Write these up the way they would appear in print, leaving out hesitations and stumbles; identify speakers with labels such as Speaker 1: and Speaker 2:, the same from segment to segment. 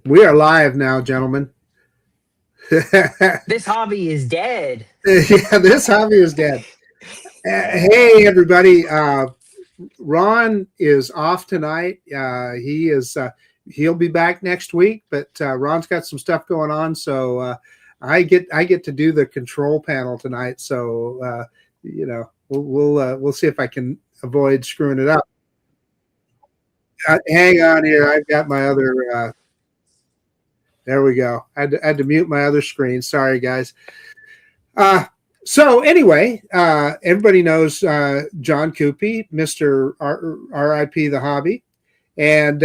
Speaker 1: We are live now, gentlemen. Yeah,
Speaker 2: This hobby is dead.
Speaker 1: this hobby is dead. Hey, everybody. Ron is off tonight. He'll be back next week, but Ron's got some stuff going on, so I get to do the control panel tonight. So we'll see if I can avoid screwing it up. Hang on here. I've got my other. There we go. I had to mute my other screen. Sorry, guys. Uh, so anyway, everybody knows John Coopy, Mr. R.I.P. The Hobby, and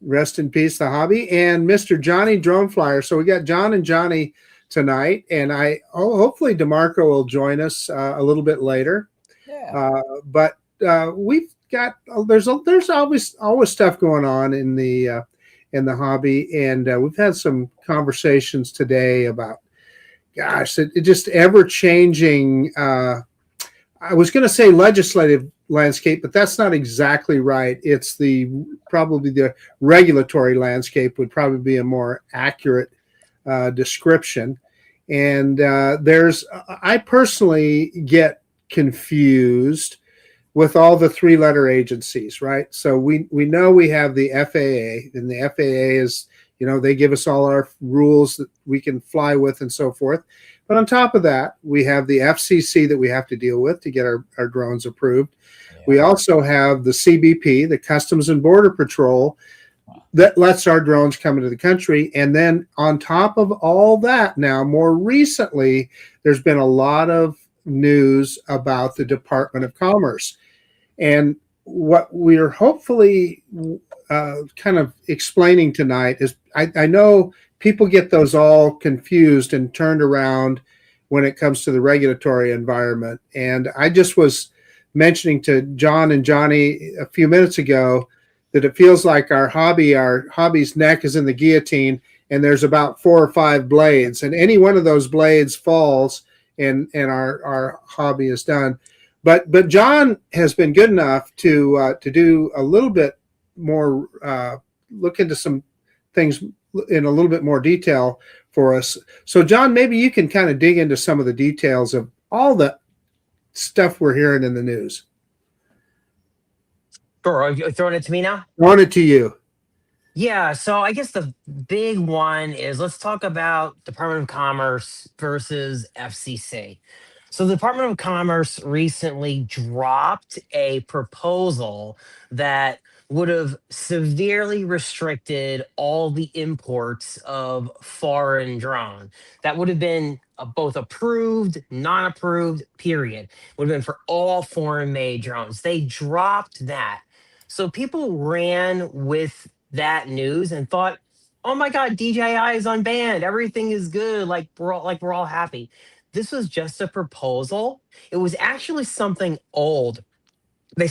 Speaker 1: rest in peace, The Hobby, and Mr. Johnny Drone Flyer. So we got John and Johnny tonight, and hopefully DeMarco will join us a little bit later.
Speaker 3: Yeah.
Speaker 1: But we've got there's always stuff going on in the hobby, and we've had some conversations today about it just ever changing. I was going to say legislative landscape, but that's not exactly right. It's probably the regulatory landscape would probably be a more accurate description. And I personally get confused with all the three-letter agencies, right? So we know we have the FAA, and the FAA is, they give us all our rules that we can fly with and so forth. But on top of that, we have the FCC that we have to deal with to get our drones approved. Yeah. We also have the CBP, the Customs and Border Patrol, that lets our drones come into the country. And then on top of all that, now, more recently, there's been a lot of news about the Department of Commerce. And what we're hopefully kind of explaining tonight is I know people get those all confused and turned around when it comes to the regulatory environment. And I just was mentioning to John and Johnny a few minutes ago that it feels like our hobby's neck is in the guillotine, and there's about 4 or 5 blades, and any one of those blades falls and our hobby is done. But John has been good enough to do a little bit more, look into some things in a little bit more detail for us. So John, maybe you can kind of dig into some of the details of all the stuff we're hearing in the news.
Speaker 2: Sure. Are you throwing it to me now?
Speaker 1: Throwing it to you.
Speaker 2: Yeah. So I guess the big one is, let's talk about Department of Commerce versus FCC. So the Department of Commerce recently dropped a proposal that would have severely restricted all the imports of foreign drone. That would have been both approved, non-approved, period. Would have been for all foreign-made drones. They dropped that. So people ran with that news and thought, "Oh my God, DJI is unbanned. Everything is good. We're all happy." This was just a proposal. It was actually something old. They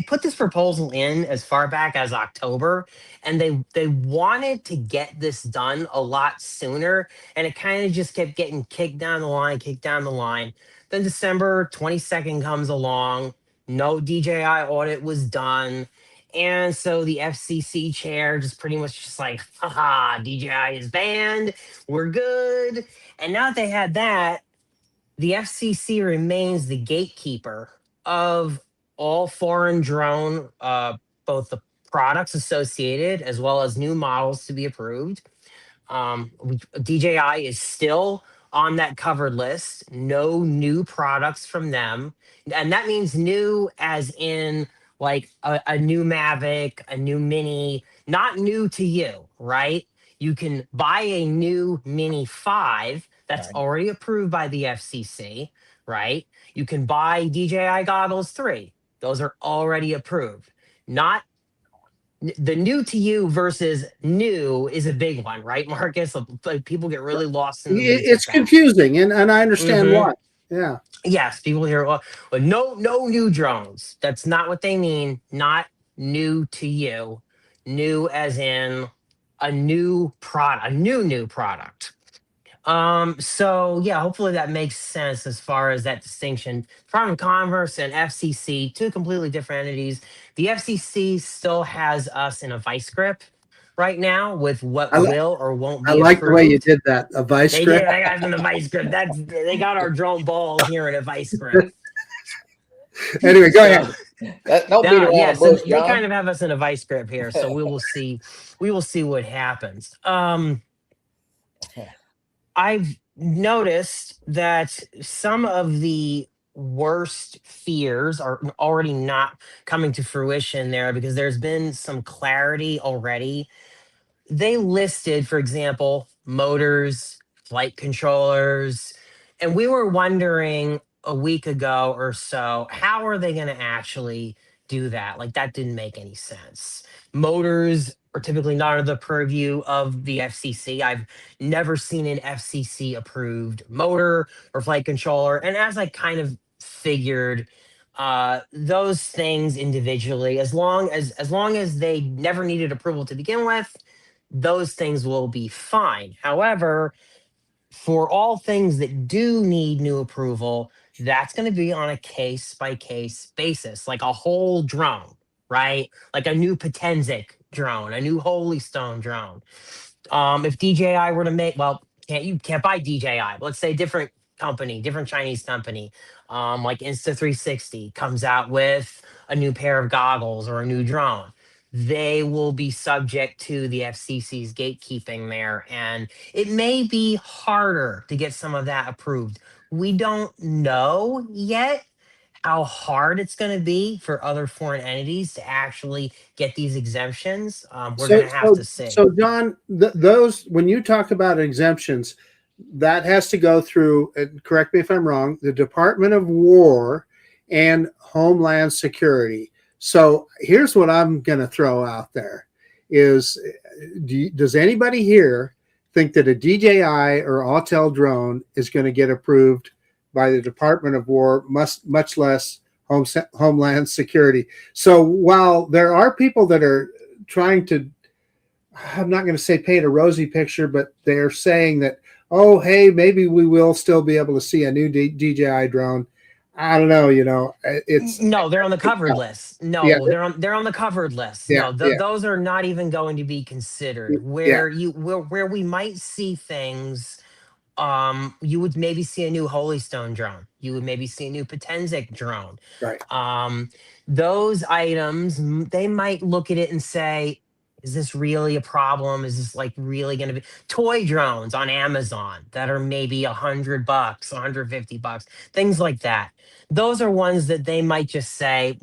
Speaker 2: put this proposal in as far back as October, and they wanted to get this done a lot sooner, and it kind of just kept getting kicked down the line, kicked down the line. Then December 22nd comes along, no DJI audit was done. And so the FCC chair just pretty much just like, haha, DJI is banned, we're good. And now that they had that, the FCC remains the gatekeeper of all foreign drone, both the products associated as well as new models to be approved. DJI is still on that covered list. No new products from them. And that means new as in like a new Mavic, a new Mini, not new to you, right? You can buy a new Mini 5 that's already approved by the FCC, right? You can buy DJI Goggles 3. Those are already approved. Not the new to you versus new is a big one, right, Marcus? People get really lost in the weeds.
Speaker 1: It's confusing, and I understand why. Yeah.
Speaker 2: Yes, people hear, well, no new drones. That's not what they mean. Not new to you. New as in a new product, a new product. So yeah, hopefully that makes sense as far as that distinction. Department of Commerce and FCC, two completely different entities. The FCC still has us in a vice grip. right now with what
Speaker 1: I, li-
Speaker 2: will or won't
Speaker 1: I
Speaker 2: be
Speaker 1: like the way you
Speaker 2: approved.
Speaker 1: did that. A vice
Speaker 2: They
Speaker 1: grip.
Speaker 2: did. I got them in a vice grip. They got our drone balls here in a vice grip.
Speaker 1: Anyway, go ahead.
Speaker 2: So
Speaker 3: That don't beat
Speaker 2: now,
Speaker 3: around
Speaker 2: yeah.
Speaker 3: the
Speaker 2: So
Speaker 3: bush,
Speaker 2: they kind
Speaker 3: John.
Speaker 2: of have us in a vice grip here. So we will see. We will see what happens. I've noticed that some of the worst fears are already not coming to fruition there because there's been some clarity already. They listed, for example, motors, flight controllers, and we were wondering a week ago or so, how are they going to actually do that? Like, that didn't make any sense. Motors are typically not under the purview of the FCC. I've never seen an FCC approved motor or flight controller. And as I kind of figured, those things individually, as long as they never needed approval to begin with, those things will be fine. However, for all things that do need new approval, that's going to be on a case by case basis, like a whole drone, right? Like a new Potenzic drone, a new Holy Stone drone. If DJI were to make, well, you can't buy DJI. Let's say different company, different Chinese company, like Insta360 comes out with a new pair of goggles or a new drone. They will be subject to the FCC's gatekeeping there, and it may be harder to get some of that approved. We don't know yet how hard it's going to be for other foreign entities to actually get these exemptions. We're going
Speaker 1: So,
Speaker 2: to have
Speaker 1: so,
Speaker 2: to see.
Speaker 1: so, John, those when you talk about exemptions, that has to go through. Correct me if I'm wrong. The Department of War and Homeland Security. So here's what I'm going to throw out there: is does anybody here think that a DJI or Autel drone is going to get approved by the Department of War, much less Homeland Security? So while there are people that are trying to, I'm not going to say paint a rosy picture, but they're saying that, oh, hey, maybe we will still be able to see a new DJI drone. I don't know, it's
Speaker 2: No, they're on the covered list.
Speaker 1: yeah,
Speaker 2: No, they're on the covered list.
Speaker 1: yeah,
Speaker 2: No,
Speaker 1: yeah,
Speaker 2: those are not even going to be considered.
Speaker 1: yeah,
Speaker 2: Where we might see things, you would maybe see a new Holy Stone drone. You would maybe see a new Potenzic drone.
Speaker 1: right.
Speaker 2: Um, those items, they might look at it and say, is this really a problem? Is this like really going to be toy drones on Amazon that are maybe $100, $150, things like that? Those are ones that they might just say,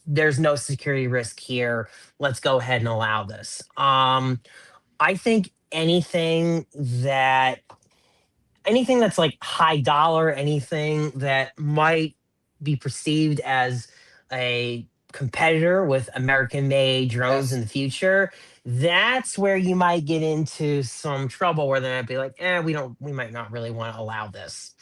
Speaker 2: there's no security risk here. Let's go ahead and allow this. I think anything that's like high dollar, anything that might be perceived as a competitor with American made drones in
Speaker 3: Yes.
Speaker 2: the future, that's where you might get into some trouble where they might be like, we might not really want to allow this.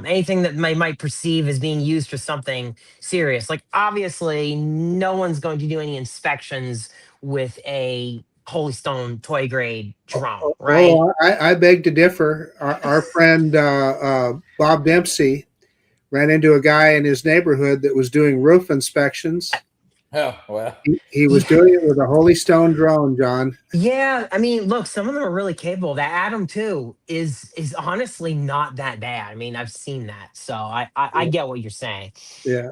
Speaker 2: Anything that might perceive as being used for something serious. Like, obviously, no one's going to do any inspections with a Holy Stone toy grade drone, right?
Speaker 1: Oh, I beg to differ. Our friend Bob Dempsey ran into a guy in his neighborhood that was doing roof inspections.
Speaker 3: Oh, well.
Speaker 1: He was
Speaker 2: Yeah.
Speaker 1: doing it with a Holy Stone drone, John.
Speaker 2: Yeah, I mean, look, some of them are really capable. That Atom 2 is honestly not that bad. I mean, I've seen that. So I get what you're saying.
Speaker 1: Yeah,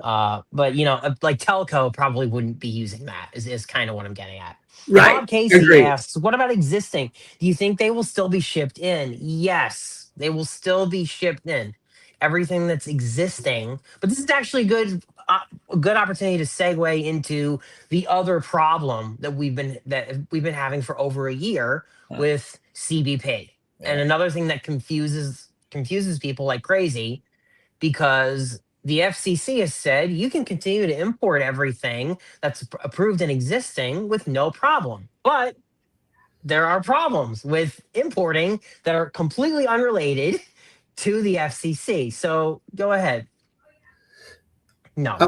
Speaker 2: But like Telco probably wouldn't be using that is kind of what I'm getting at.
Speaker 1: right.
Speaker 2: Bob Casey
Speaker 1: Agreed.
Speaker 2: asks, what about existing? Do you think they will still be shipped in? Yes, they will still be shipped in. Everything that's existing, but this is actually a good opportunity to segue into the other problem that we've been having for over a year
Speaker 3: Huh.
Speaker 2: with CBP. And
Speaker 3: Yeah.
Speaker 2: another thing that confuses people like crazy because the FCC has said you can continue to import everything that's approved and existing with no problem. But there are problems with importing that are completely unrelated to the FCC. So go ahead. No.
Speaker 1: Uh,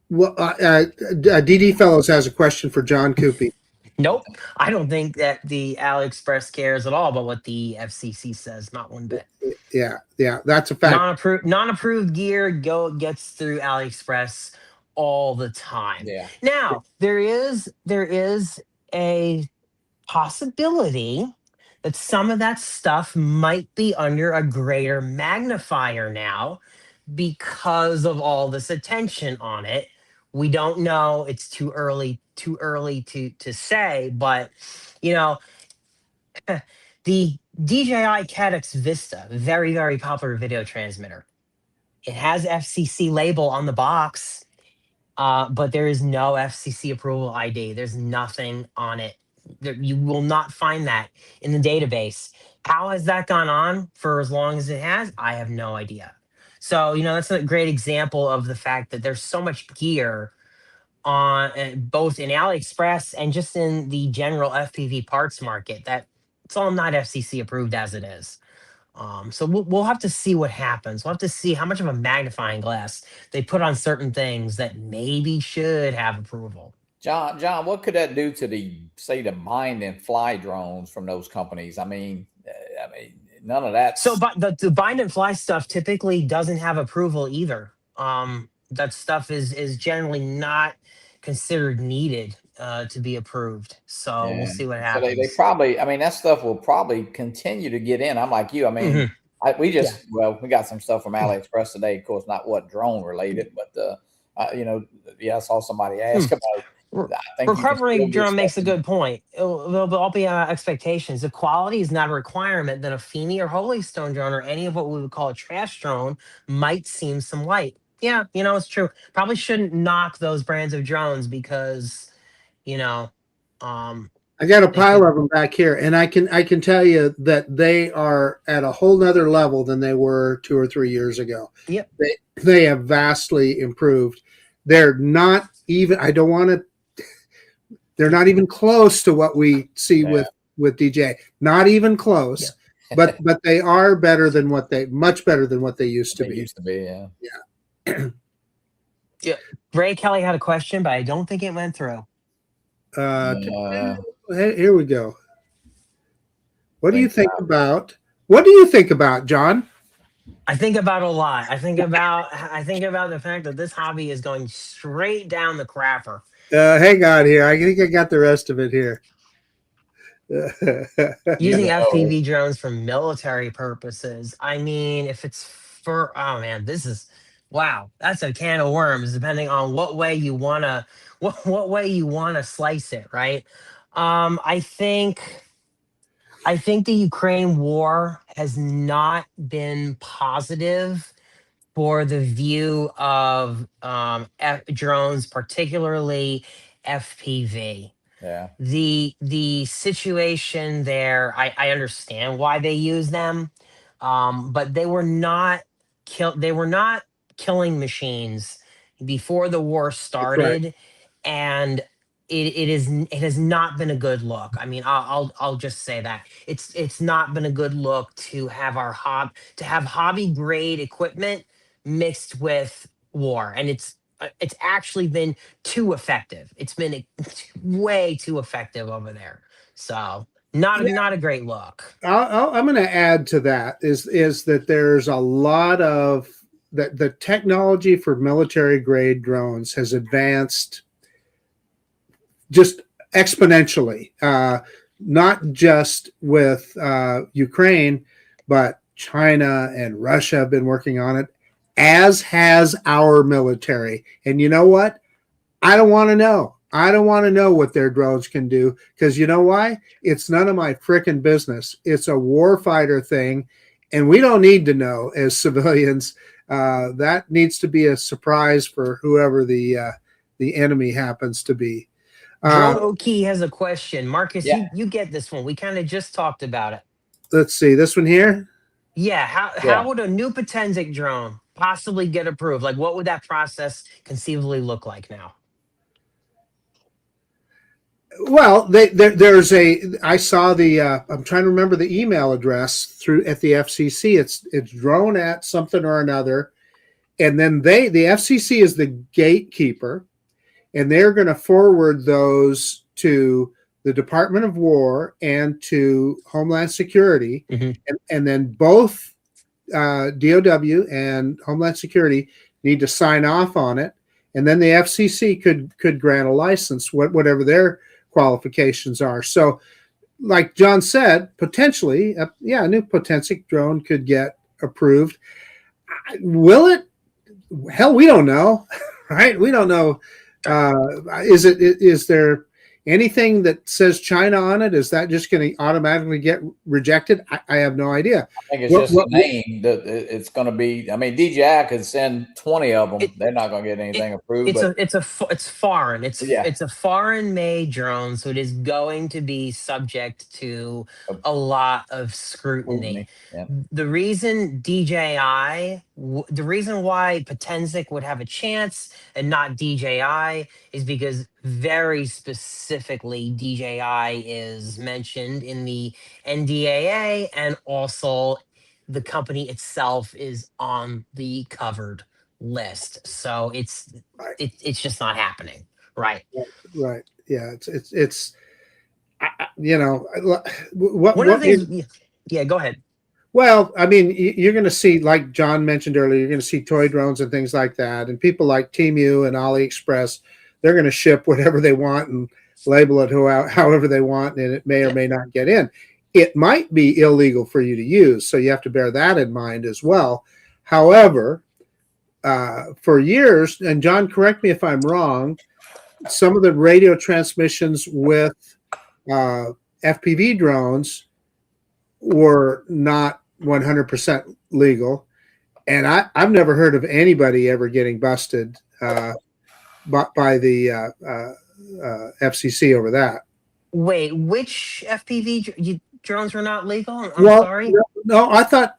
Speaker 1: well, DD Fellows has a question for John Coopy.
Speaker 2: Nope. I don't think that the AliExpress cares at all about what the FCC says. Not one bit.
Speaker 1: Yeah, that's a fact.
Speaker 2: Non-approved gear gets through AliExpress all the time.
Speaker 3: Yeah.
Speaker 2: Now there is a possibility that some of that stuff might be under a greater magnifier now because of all this attention on it. We don't know. It's too early to say, but you know, the DJI Cadex Vista, very, very popular video transmitter. It has FCC label on the box, but there is no FCC approval ID. There's nothing on it. You will not find that in the database. How has that gone on for as long as it has? I have no idea. So, that's a great example of the fact that there's so much gear on both in AliExpress and just in the general FPV parts market that it's all not FCC approved as it is. So we'll have to see what happens. We'll have to see how much of a magnifying glass they put on certain things that maybe should have approval.
Speaker 3: John, what could that do to the bind and fly drones from those companies? I mean, none of that.
Speaker 2: So, but the bind and fly stuff typically doesn't have approval either. That stuff is generally not considered needed to be approved. So we'll see what happens.
Speaker 3: So they probably, that stuff will probably continue to get in. I'm like you. We got some stuff from AliExpress today. Of course, not what drone related, but I saw somebody ask about.
Speaker 2: Recovering drone makes a good point. There'll all be expectations. If quality is not a requirement, then a Feeney or Holy Stone drone or any of what we would call a trash drone might seem some light. Yeah, it's true. Probably shouldn't knock those brands of drones because,
Speaker 1: I got a pile of them back here, and I can tell you that they are at a whole nother level than they were 2 or 3 years ago.
Speaker 2: Yep.
Speaker 1: They have vastly improved. They're not even, they're not even close to what we see with DJ. Not even close. Yeah. but they are better than much better than what they used to be.
Speaker 3: Yeah.
Speaker 2: Yeah. Ray Kelly had a question, but I don't think it went through.
Speaker 1: Here we go. What do you think about, John?
Speaker 2: I think about a lot. I think about the fact that this hobby is going straight down the crapper.
Speaker 1: Hang on here. I think I got the rest of it here.
Speaker 2: Using FPV drones for military purposes. If it's for, wow, that's a can of worms. Depending on what way you wanna slice it, right? I think the Ukraine war has not been positive for the view of drones, particularly FPV.
Speaker 3: Yeah.
Speaker 2: The situation there, I understand why they use them, but they were not killing machines before the war started, right. And it has not been a good look. I'll just say that it's not been a good look to have hobby grade equipment mixed with war, and it's actually been too effective. It's been way too effective over there. So not a great look.
Speaker 1: I'm going to add to that is that there's a lot of that the technology for military grade drones has advanced just exponentially, not just with Ukraine, but China and Russia have been working on it, as has our military. And you know what? I don't want to know. I don't want to know what their drones can do, because you know why? It's none of my frickin' business. It's a warfighter thing, and we don't need to know as civilians. That needs to be a surprise for whoever the enemy happens to be.
Speaker 2: Drone O'Key has a question. Marcus, you get this one. We kind of just talked about it.
Speaker 1: Let's see. This one here?
Speaker 2: Yeah. How would a new Potenzic drone possibly get approved? Like, what would that process conceivably look like now?
Speaker 1: Well, I saw I'm trying to remember the email address at the FCC. It's drone at something or another. And then the FCC is the gatekeeper, and they're going to forward those to the Department of War and to Homeland Security. Mm-hmm. And then both DOW and Homeland Security need to sign off on it. And then the FCC could grant a license, whatever their qualifications are. So like John said, potentially, a new Potensic drone could get approved. Will it? Hell, we don't know, right? We don't know. Is there anything that says China on it? Is that just going to automatically get rejected? I have no idea.
Speaker 3: I think it's just a name that it's going to be. I mean, DJI could send 20 of them. They're not going to get anything approved.
Speaker 2: It's foreign. It's a foreign made drone, so it is going to be subject to a lot of scrutiny.
Speaker 3: Yeah.
Speaker 2: The reason the reason why Potensic would have a chance and not DJI is because very specifically DJI is mentioned in the NDAA, and also the company itself is on the covered list. So it's just not happening. Right.
Speaker 1: Right. Yeah. It's
Speaker 2: yeah, go ahead.
Speaker 1: Well, I mean, you're going to see, like John mentioned earlier, you're going to see toy drones and things like that. And people like Temu and AliExpress, they're going to ship whatever they want and label it however they want, and it may or may not get in. It might be illegal for you to use, so you have to bear that in mind as well. However, for years, and John, correct me if I'm wrong, some of the radio transmissions with FPV drones were not 100% legal, and I've never heard of anybody ever getting busted by the FCC over that. Wait,
Speaker 2: which FPV drones were not legal? I'm sorry.
Speaker 1: No, I thought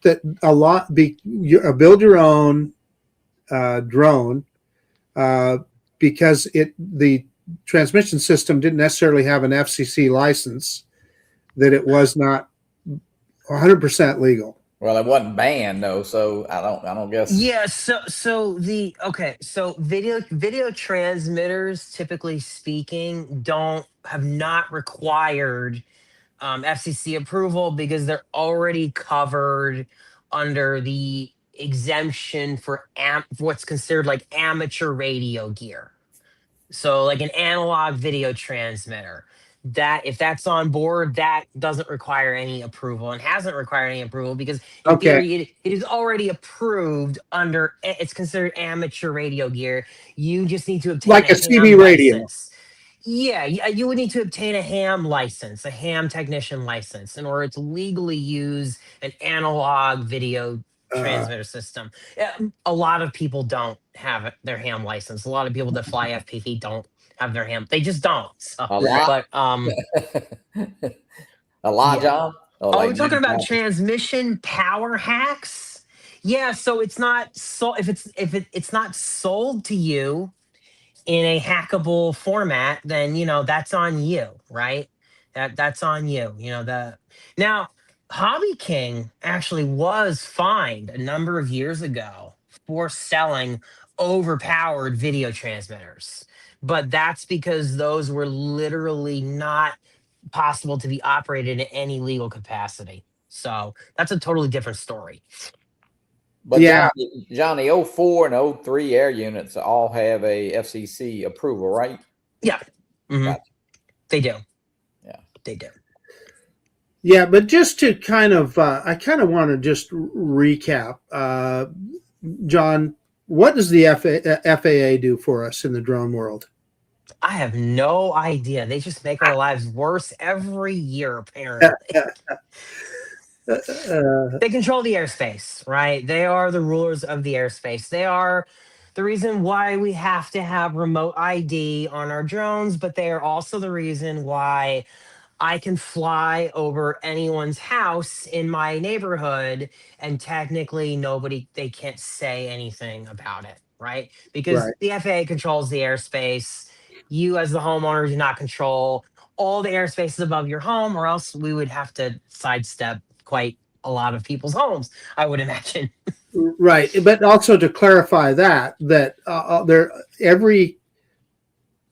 Speaker 1: that a lot build your own drone because the transmission system didn't necessarily have an FCC license, that it was not 100% legal.
Speaker 3: Well, it wasn't banned though, so I don't guess.
Speaker 2: Yeah, so video transmitters, typically speaking, have not required FCC approval because they're already covered under the exemption for what's considered like amateur radio gear. So like an analog video transmitter, that if that's on board, that doesn't require any approval and hasn't required any approval because in theory it is already approved under, it's considered amateur radio gear. You just need to obtain
Speaker 1: like a CB radio.
Speaker 2: License. Yeah, you would need to obtain a ham license, a ham technician license, in order to legally use an analog video transmitter system. A lot of people don't have their ham license. A lot of people that fly FPV don't have their ham. They just don't. So,
Speaker 3: a lot, John.
Speaker 2: We're talking about transmission power hacks. Yeah, so it's not if it's not sold to you in a hackable format, then that's on you, right? That's on you. Now Hobby King actually was fined a number of years ago for selling overpowered video transmitters, but that's because those were literally not possible to be operated in any legal capacity. So that's a totally different story.
Speaker 3: But yeah, John, the 04 and 03 air units all have a FCC approval, right?
Speaker 2: Yeah. Mm-hmm. Gotcha. They do.
Speaker 3: Yeah,
Speaker 2: they do.
Speaker 1: Yeah, but just to kind of, I kind of want to just recap. John, what does the FAA do for us in the drone world?
Speaker 2: I have no idea. They just make our lives worse every year, apparently. They control the airspace, right? They are the rulers of the airspace. They are the reason why we have to have remote ID on our drones, but they are also the reason why I can fly over anyone's house in my neighborhood and technically they can't say anything about it, right? Because the FAA controls the airspace. You as the homeowner do not control all the airspaces above your home, or else we would have to sidestep quite a lot of people's homes, I would imagine.
Speaker 1: Right. But also to clarify that every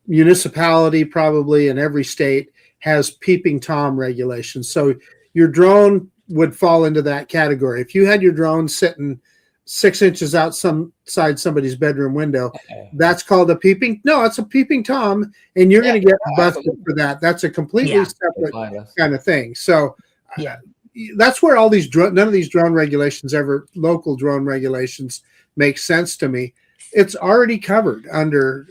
Speaker 1: municipality probably in every state has peeping Tom regulations. So your drone would fall into that category. If you had your drone sitting 6 inches outside somebody's bedroom window. That's called a peeping. No, it's a peeping Tom, and you're going to get busted for that. That's a completely separate kind of thing. So that's where all these none of these drone regulations local drone regulations make sense to me. It's already covered under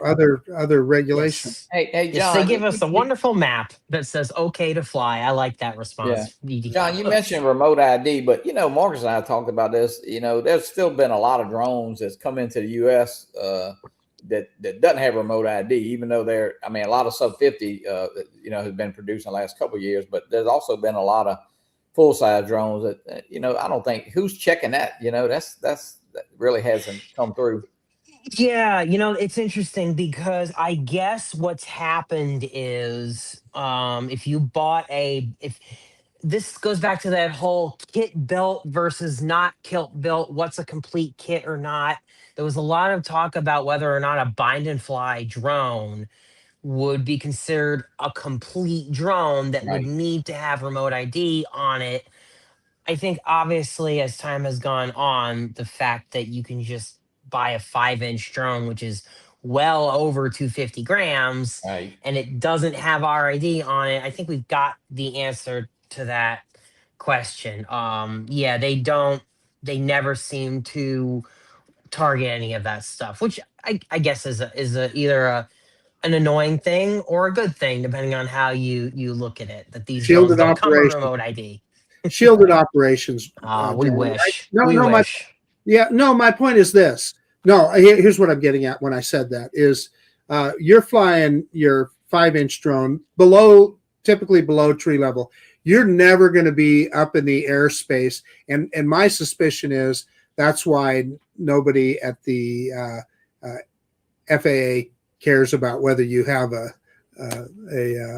Speaker 1: other regulations.
Speaker 2: Yes.
Speaker 3: Hey, John,
Speaker 2: yes, they give us a wonderful map that says "okay to fly." I like that response.
Speaker 3: Yeah. John, you mentioned remote ID, but Marcus and I talked about this. There's still been a lot of drones that's come into the U.S. That doesn't have remote ID, even though a lot of sub 50 has been produced in the last couple of years, but there's also been a lot of full size drones that I don't think who's checking that. That really hasn't come through.
Speaker 2: Yeah, it's interesting because I guess what's happened is if you bought if this goes back to that whole kit built versus not kit built, what's a complete kit or not. There was a lot of talk about whether or not a bind and fly drone would be considered a complete drone that would need to have remote ID on it. I think obviously as time has gone on, the fact that you can just buy a 5-inch drone, which is well over 250 grams, and it doesn't have RID on it, I think we've got the answer to that question. They never seem to target any of that stuff, which I guess is either an annoying thing or a good thing, depending on how you look at it. That these drones don't come with remote ID.
Speaker 1: Shielded operations.
Speaker 2: We wish.
Speaker 1: My point is this. No, here's what I'm getting at when I said that is you're flying your 5-inch drone typically below tree level. You're never going to be up in the airspace. And my suspicion is that's why nobody at the FAA cares about whether you have a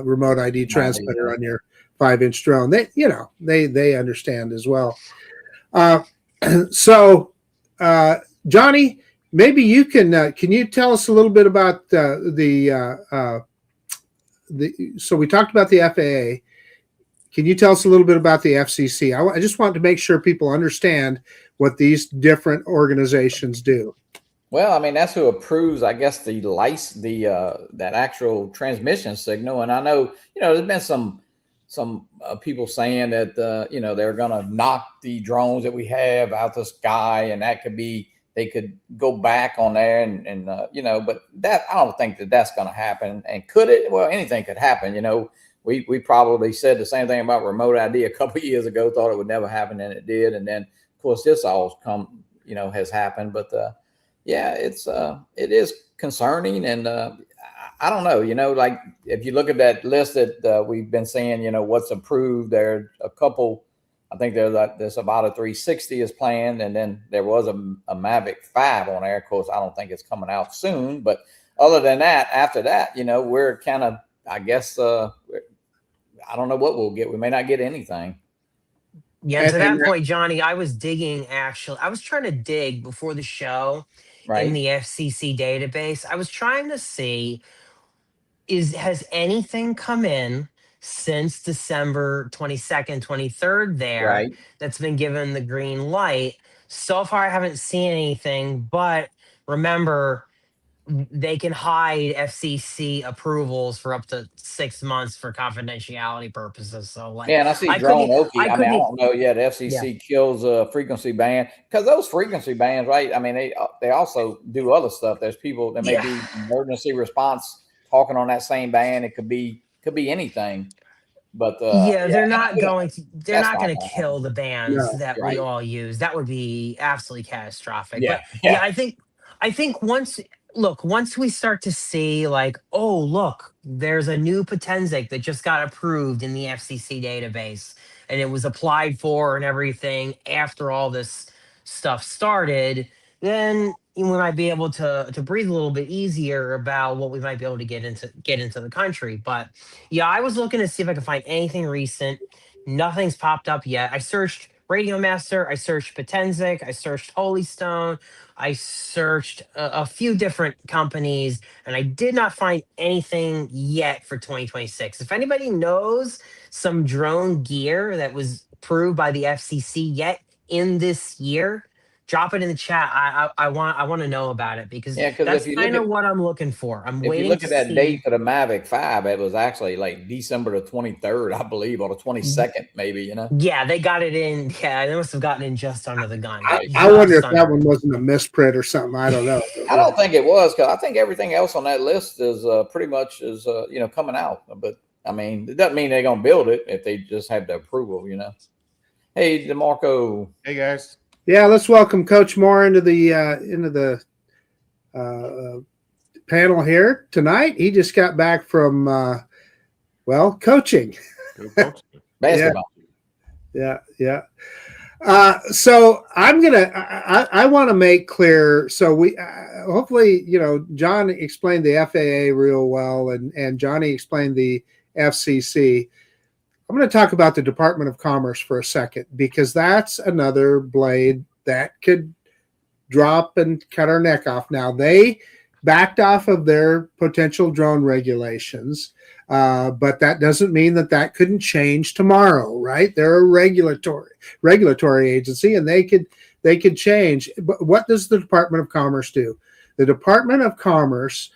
Speaker 1: remote ID transmitter on your 5-inch drone. They understand as well. So Johnny, maybe you can you tell us a little bit about so we talked about the FAA. Can you tell us a little bit about the FCC? I just want to make sure people understand what these different organizations do.
Speaker 3: Well, that's who approves, I guess, that actual transmission signal. And I know, there's been some people saying that they're going to knock the drones that we have out the sky, and that could be they could go back on there and but that I don't think that's going to happen. And could it? Well, anything could happen. We probably said the same thing about remote ID a couple of years ago, thought it would never happen, and it did. And then of course this all has happened, but it is concerning, and I don't know, like if you look at that list that we've been saying, what's approved, there are a couple. I think there's about a 360 is planned, and then there was a Mavic 5 on there. Of course, I don't think it's coming out soon, but other than that, after that, we're kind of, I guess, I don't know what we'll get. We may not get anything.
Speaker 2: Yeah, to that point, Johnny, I was digging, actually. I was trying to dig before the show in the FCC database. I was trying to see, has anything come in since December 22nd, 23rd there that's been given the green light? So far, I haven't seen anything, but remember, they can hide FCC approvals for up to 6 months for confidentiality purposes. So
Speaker 3: and I see drone Oki. I don't know yet. FCC kills a frequency band because those frequency bands, they also do other stuff. There's people that may be emergency response talking on that same band. It could be anything. But
Speaker 2: they're not going to kill the bands that we all use. That would be absolutely catastrophic. But I think once we start to see look, there's a new Potenzic that just got approved in the FCC database, and it was applied for and everything after all this stuff started, then we might be able to breathe a little bit easier about what we might be able to get into the country. But I was looking to see if I could find anything recent. Nothing's popped up yet. I searched Radio Master, I searched Potenzic, I searched Holy Stone, I searched a few different companies, and I did not find anything yet for 2026. If anybody knows some drone gear that was approved by the FCC yet in this year, drop it in the chat. I want to know about it because
Speaker 3: Yeah, because
Speaker 2: that's
Speaker 3: if you look
Speaker 2: kind
Speaker 3: at
Speaker 2: of what I'm looking for. I'm
Speaker 3: if you
Speaker 2: waiting
Speaker 3: look
Speaker 2: to
Speaker 3: at that date
Speaker 2: see.
Speaker 3: for the Mavic 5, it was actually like December the 23rd, I believe, or the 22nd, maybe, you know.
Speaker 2: Yeah, they got it in. Yeah, they must have gotten in just under the gun.
Speaker 1: I wonder
Speaker 2: Just
Speaker 1: if that
Speaker 2: under.
Speaker 1: one wasn't a misprint or something. I don't know.
Speaker 3: I don't think it was, because I think everything else on that list is pretty much is coming out. But I mean, it doesn't mean they're gonna build it if they just have the approval, you know. Hey, DeMarco.
Speaker 4: Hey guys.
Speaker 1: Yeah, let's welcome Coach Moore into the panel here tonight. He just got back from coaching.
Speaker 3: Basketball.
Speaker 1: Yeah. So I want to make clear. So we hopefully, John explained the FAA real well, and Johnny explained the FCC. I'm going to talk about the Department of Commerce for a second, because that's another blade that could drop and cut our neck off. Now, they backed off of their potential drone regulations, but that doesn't mean that couldn't change tomorrow, right? They're a regulatory agency, and they could change. But what does the Department of Commerce do? The Department of Commerce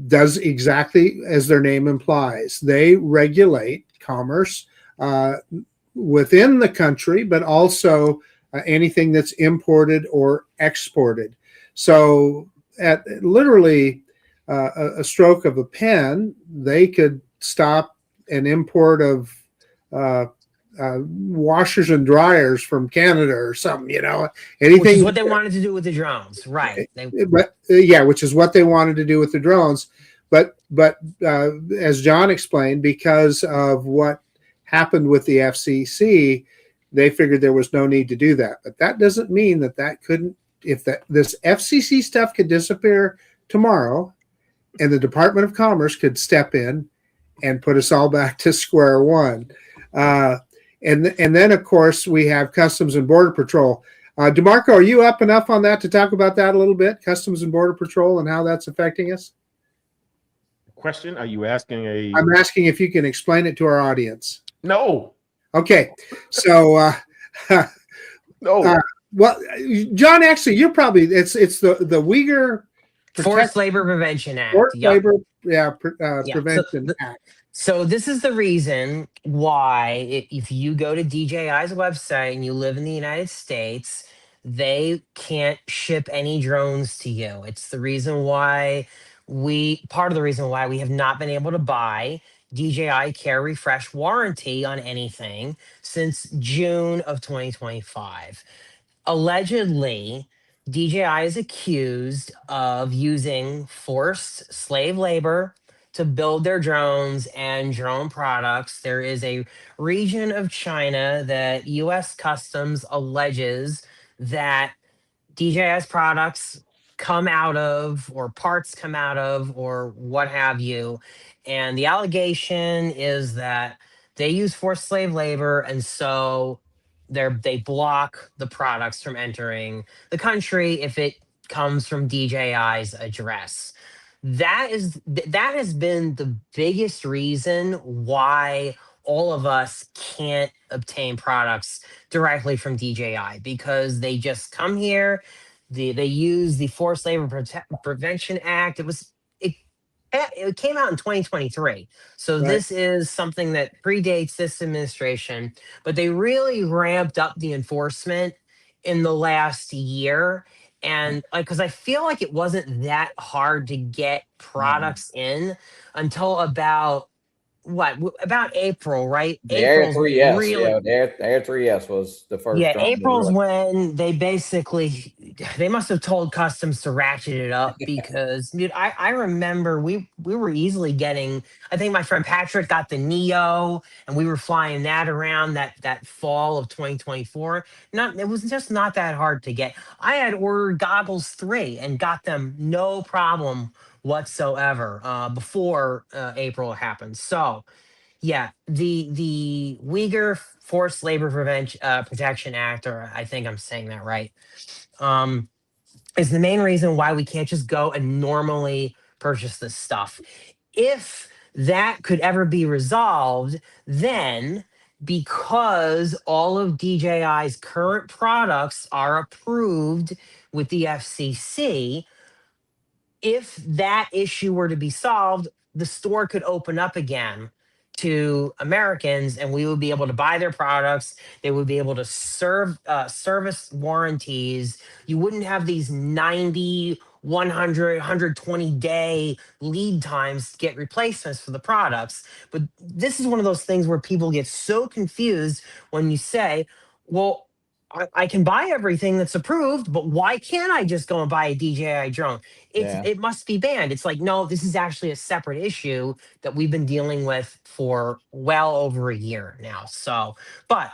Speaker 1: does exactly as their name implies. They regulate commerce within the country, but also anything that's imported or exported. So at literally a stroke of a pen, they could stop an import of washers and dryers from Canada or something, anything.
Speaker 2: Which is what they wanted to do with the drones, right?
Speaker 1: Which is what they wanted to do with the drones. But as John explained, because of what happened with the FCC, they figured there was no need to do that. But that doesn't mean that couldn't, if this FCC stuff could disappear tomorrow, and the Department of Commerce could step in and put us all back to square one. And then, of course, we have Customs and Border Patrol. DeMarco, are you up enough on that to talk about that a little bit? Customs and Border Patrol and how that's affecting us?
Speaker 4: Question? Are you asking a?
Speaker 1: I'm asking if you can explain it to our audience.
Speaker 4: No.
Speaker 1: Okay. So,
Speaker 4: no.
Speaker 1: Well, John, actually, you're probably it's the Uyghur
Speaker 2: Forced Labor Prevention Act.
Speaker 1: Forced Labor Prevention Act.
Speaker 2: So this is the reason why if you go to DJI's website and you live in the United States, they can't ship any drones to you. It's the reason why part of the reason why we have not been able to buy DJI Care Refresh warranty on anything since June of 2025. Allegedly, DJI is accused of using forced slave labor to build their drones and drone products. There is a region of China that US Customs alleges that DJI's products come out of, or parts come out of, or what have you. And the allegation is that they use forced slave labor, and so they block the products from entering the country if it comes from DJI's address. That has been the biggest reason why all of us can't obtain products directly from DJI, because they just come here. They use the Forced Labor Prevention Act. It came out in 2023. So
Speaker 1: Right.
Speaker 2: This is something that predates this administration, but they really ramped up the enforcement in the last year. And because I feel like it wasn't that hard to get products in until about April, right?
Speaker 3: The Air
Speaker 2: April's
Speaker 3: 3S,
Speaker 2: really,
Speaker 3: the Air 3S was the first.
Speaker 2: yeah,
Speaker 3: drone to
Speaker 2: April's
Speaker 3: really-
Speaker 2: when they must have told Customs to ratchet it up, because dude, I remember we were easily getting, I think my friend Patrick got the Neo, and we were flying that around that fall of 2024. It was just not that hard to get. I had ordered Goggles 3 and got them no problem whatsoever before April happened. So yeah, the Uyghur Forced Labor Protection Act, or I think I'm saying that right, is the main reason why we can't just go and normally purchase this stuff. If that could ever be resolved, then because all of DJI's current products are approved with the FCC, if that issue were to be solved, the store could open up again to Americans, and we would be able to buy their products. They would be able to service warranties. You wouldn't have these 90, 100, 120-day lead times to get replacements for the products. But this is one of those things where people get so confused when you say, well, I can buy everything that's approved, but why can't I just go and buy a DJI drone? It must be banned. It's like, no, this is actually a separate issue that we've been dealing with for well over a year now. So, but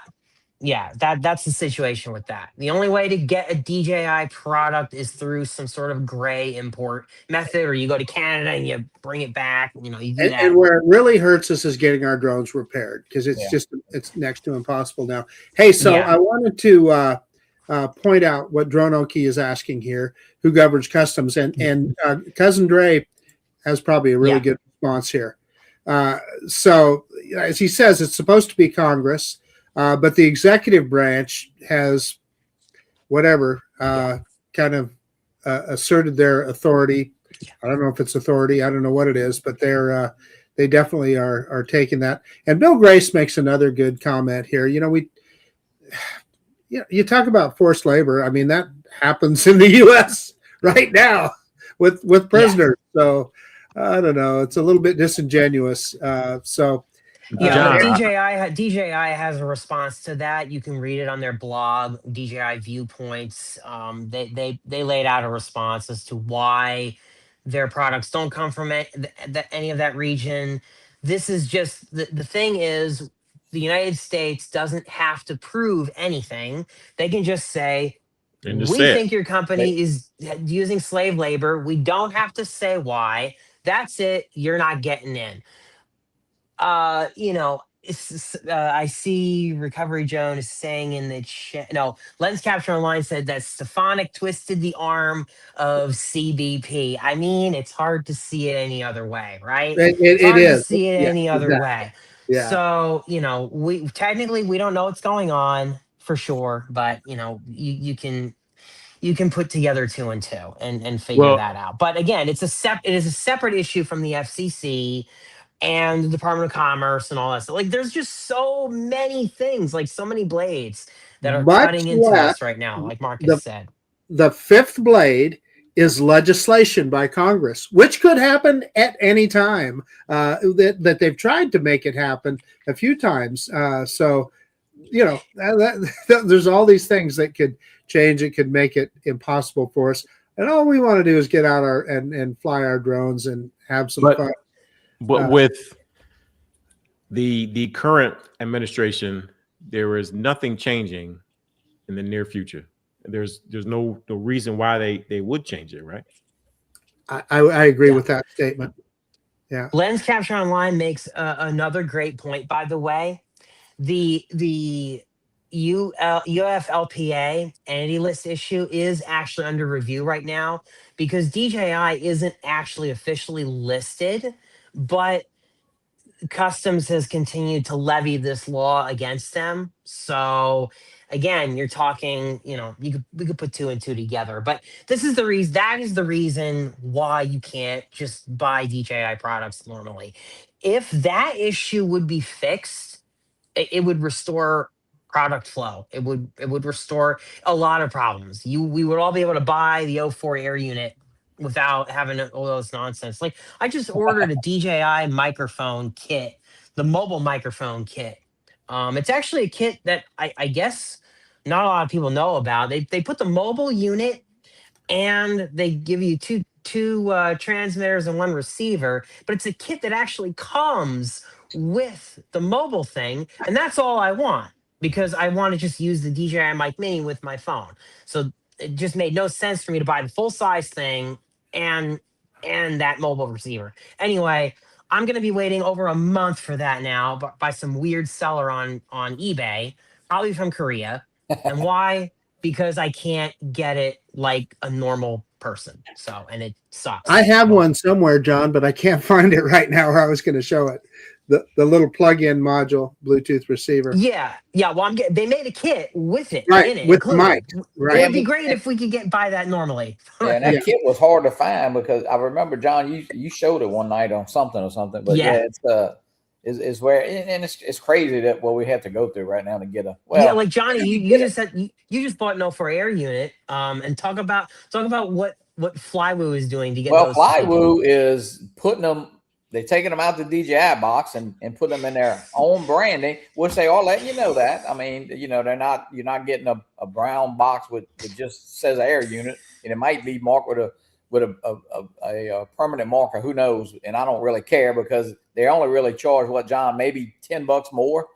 Speaker 2: yeah, that's the situation with that. The only way to get a DJI product is through some sort of gray import method, or you go to Canada and you bring it back. You know, you do that.
Speaker 1: And where it really hurts us is getting our drones repaired, because it's next to impossible now. Hey, so I wanted to point out what DroneNation is asking here, who governs customs, and Cousin Dre has probably a really good response here. So as he says, it's supposed to be Congress. But the executive branch has kind of asserted their authority. I don't know if it's authority. I don't know what it is, but they definitely are taking that. And Bill Grace makes another good comment here. You talk about forced labor. I mean, that happens in the U.S. right now with prisoners. So I don't know. It's a little bit disingenuous.
Speaker 2: DJI has a response to that. You can read it on their blog, DJI Viewpoints. They laid out a response as to why their products don't come from any of that region. This is just the thing is, the United States doesn't have to prove anything. They can just say, we think your company is using slave labor. We don't have to say why. That's it. You're not getting in. I see Recovery Joan is saying in the chat. No, Lens Capture Online said that Stefanik twisted the arm of CBP. I mean, it's hard to see it any other way, right? It's hard to see it any other way.
Speaker 1: Yeah.
Speaker 2: So, we don't know what's going on for sure, but you can put together 2 and 2 and figure that out. But again, it is a separate issue from the FCC and the Department of Commerce and all that stuff. Like, there's just so many things, like so many blades that are cutting into this right now, like Marcus said.
Speaker 1: The fifth blade is legislation by Congress, which could happen at any time. That they've tried to make it happen a few times. There's all these things that could change. It could make it impossible for us. And all we want to do is get out and fly our drones and have some fun.
Speaker 4: But with the current administration, there is nothing changing in the near future. There's no reason why they would change it, right?
Speaker 1: I agree with that statement. Yeah.
Speaker 2: Lens Capture Online makes another great point, by the way. The UFLPA entity list issue is actually under review right now, because DJI isn't actually officially listed, but Customs has continued to levy this law against them. So again, you're talking, we could put 2 and 2 together, but this is the reason. That is the reason why you can't just buy DJI products normally. If that issue would be fixed, it would restore product flow. It would restore a lot of problems. We would all be able to buy the 04 Air unit without having all those nonsense. Like, I just ordered a DJI microphone kit, the mobile microphone kit. It's actually a kit that I guess not a lot of people know about. They put the mobile unit, and they give you two transmitters and 1 receiver, but it's a kit that actually comes with the mobile thing, and that's all I want, because I want to just use the DJI Mic Mini with my phone. So it just made no sense for me to buy the full size thing and that mobile receiver. Anyway, I'm going to be waiting over a month for that now by some weird seller on eBay, probably from Korea. And why? Because I can't get it like a normal person. So, and it sucks.
Speaker 1: I have one somewhere, John, but I can't find it right now, or I was going to show it. the little plug-in module Bluetooth receiver.
Speaker 2: Yeah. Well, they made a kit with it
Speaker 1: Right,
Speaker 2: in it,
Speaker 1: with the
Speaker 2: included.
Speaker 1: mic. Right.
Speaker 2: It would be great if we could buy that normally.
Speaker 3: Yeah, and that kit was hard to find because I remember, John, you showed it one night on something. But it's where, and it's crazy that what we have to go through right now to get a
Speaker 2: like Johnny, you just said you just bought an O4 Air unit, and talk about what Flywoo is doing to get those.
Speaker 3: Flywoo is putting them. They're taking them out the DJI box and putting them in their own branding, which they are letting you know that. I mean, you're not getting a brown box that just says Air unit, and it might be marked with a permanent marker. Who knows? And I don't really care because they only really charge what, John, maybe $10 more.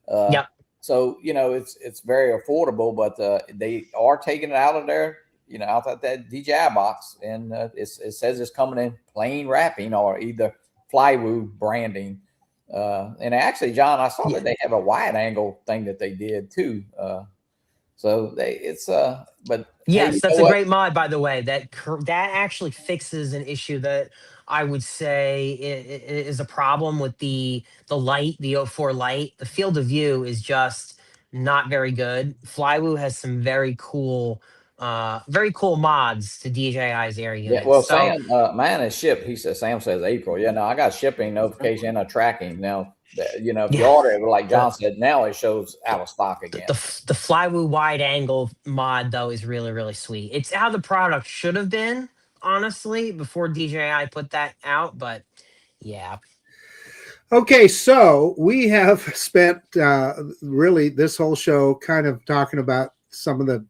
Speaker 2: Yep.
Speaker 3: So it's very affordable, but they are taking it out of there. Out of that DJI box, and it says it's coming in plain wrapping or either Flywoo branding. And actually, John, I saw that they have a wide angle thing that they did too. But
Speaker 2: yes, that's a great mod, by the way. That actually fixes an issue that I would say is a problem with the light, the O4 light. The field of view is just not very good. Flywoo has some very cool mods to DJI's Air unit.
Speaker 3: Yeah, well, Sam, mine is shipped. Sam says April. Yeah, no, I got shipping notification and a tracking. Now, if you order it, like John said, now it shows out of stock again.
Speaker 2: The Flywoo wide angle mod, though, is really, really sweet. It's how the product should have been, honestly, before DJI put that out. But yeah.
Speaker 1: Okay, so we have spent really this whole show kind of talking about some of the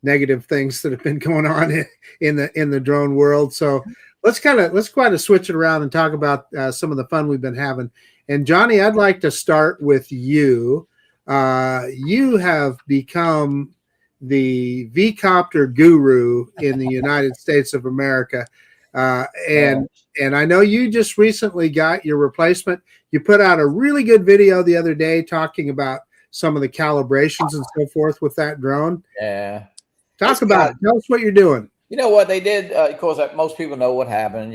Speaker 1: negative things that have been going on in the drone world. So let's kind of switch it around and talk about some of the fun we've been having. And Johnny, I'd like to start with you. You have become the V-copter guru in the United States of America. And I know you just recently got your replacement. You put out a really good video the other day talking about some of the calibrations and so forth with that drone.
Speaker 3: Yeah.
Speaker 1: Talk about it. Tell us what you're doing.
Speaker 3: You know what they did? Of course, most people know what happened.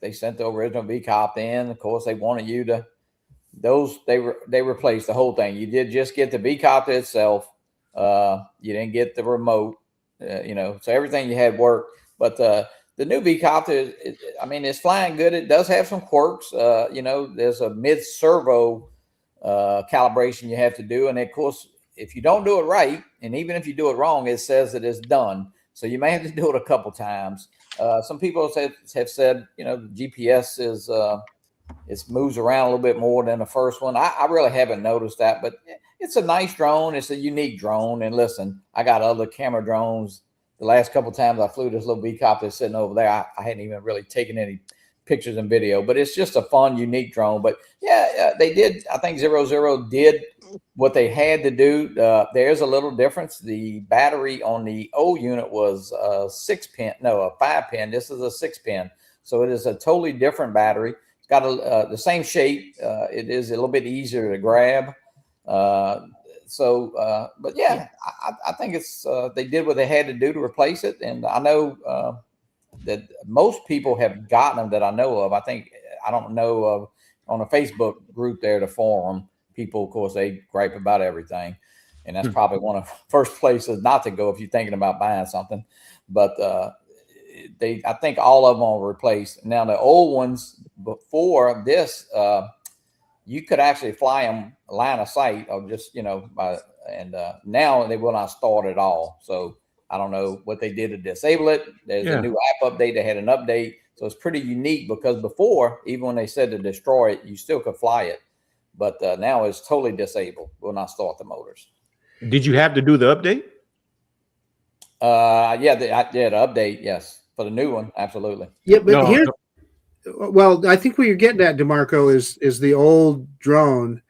Speaker 3: They sent the original V-cop in. Of course, they wanted you to they replaced the whole thing. You did just get the V-cop itself. You didn't get the remote. So everything you had worked. But the new V-cop, it's flying good. It does have some quirks. There's a mid-servo calibration you have to do, and of course, if you don't do it right, and even if you do it wrong, it says that it's done. So you may have to do it a couple times. Some people have said, the GPS is it moves around a little bit more than the first one. I really haven't noticed that, but it's a nice drone. It's a unique drone. And listen, I got other camera drones. The last couple times I flew this little V-cop that's sitting over there, I hadn't even really taken any pictures and video, but it's just a fun, unique drone. But yeah, they did. I think 00 did what they had to do. There's a little difference. The battery on the old unit was a 5-pin. This is a 6-pin. So it is a totally different battery. It's got the same shape. It is a little bit easier to grab. But yeah, I think it's they did what they had to do to replace it. And I know that most people have gotten them that I know of. I don't know of on a Facebook group there, the forum. People, of course, they gripe about everything. And that's probably one of the first places not to go if you're thinking about buying something. But I think all of them are replaced. Now, the old ones before this, you could actually fly them line of sight or just, now they will not start at all. So I don't know what they did to disable it. There's a new app update. They had an update. So it's pretty unique because before, even when they said to destroy it, you still could fly it. But now it's totally disabled. Will not start the motors.
Speaker 4: Did you have to do the update?
Speaker 3: The update, yes. For the new one, absolutely.
Speaker 1: Yeah, but well, I think what you're getting at, DeMarco, is the old drone.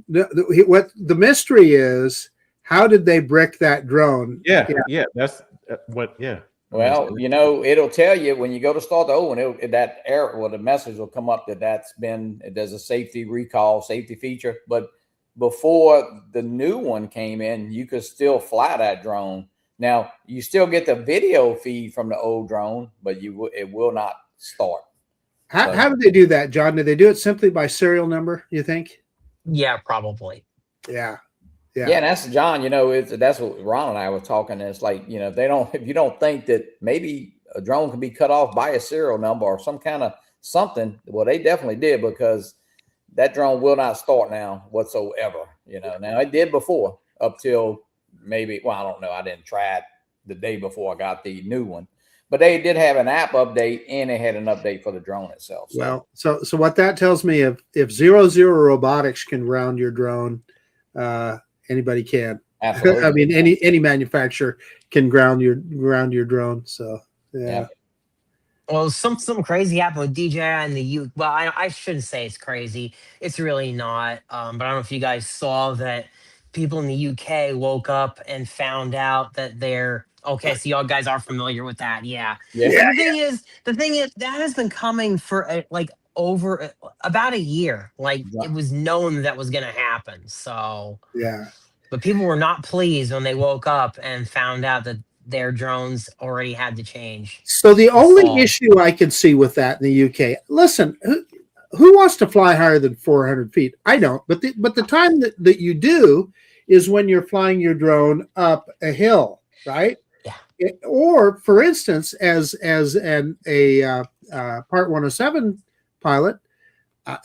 Speaker 1: What the mystery is, how did they brick that drone?
Speaker 4: Yeah. That's what. Yeah.
Speaker 3: Well, it'll tell you when you go to start the old one, the message will come up there's a safety recall, safety feature. But before the new one came in, you could still fly that drone. Now you still get the video feed from the old drone, but it will not start.
Speaker 1: How do they do that, John? Do they do it simply by serial number, you think?
Speaker 2: Yeah, probably.
Speaker 1: Yeah.
Speaker 3: Yeah, and that's John. That's what Ron and I were talking. It's like if you don't think that maybe a drone can be cut off by a serial number or some kind of something, well, they definitely did, because that drone will not start now whatsoever. Now it did before up till maybe. Well, I don't know. I didn't try it the day before I got the new one. But they did have an app update, and they had an update for the drone itself.
Speaker 1: Well, so what that tells me, if 00 Robotics can ground your drone, anybody can.
Speaker 3: Absolutely.
Speaker 1: I mean, any manufacturer can ground your drone. So yeah.
Speaker 2: Well, something crazy happened with DJI and the U. Well, I shouldn't say it's crazy. It's really not. But I don't know if you guys saw that people in the UK woke up and found out that they're okay. So y'all guys are familiar with that, yeah.
Speaker 3: Yeah.
Speaker 2: And the thing is that has been coming for over about a year. Like it was known that was going to happen. So
Speaker 1: yeah.
Speaker 2: But people were not pleased when they woke up and found out that their drones already had to change.
Speaker 1: So the only issue I can see with that in the UK, listen, who wants to fly higher than 400 feet? I don't, but the time that you do is when you're flying your drone up a hill, right?
Speaker 2: Yeah.
Speaker 1: Or, for instance, as a Part 107 pilot,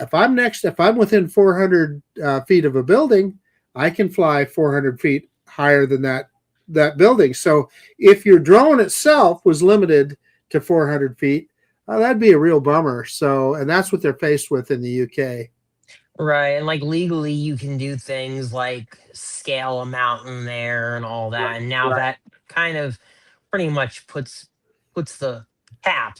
Speaker 1: if I'm within 400 feet of a building, I can fly 400 feet higher than that building. So if your drone itself was limited to 400 feet, that'd be a real bummer. So, and that's what they're faced with in the UK.
Speaker 2: Right. And legally you can do things like scale a mountain there and all that. Right. And now that kind of pretty much puts the cap,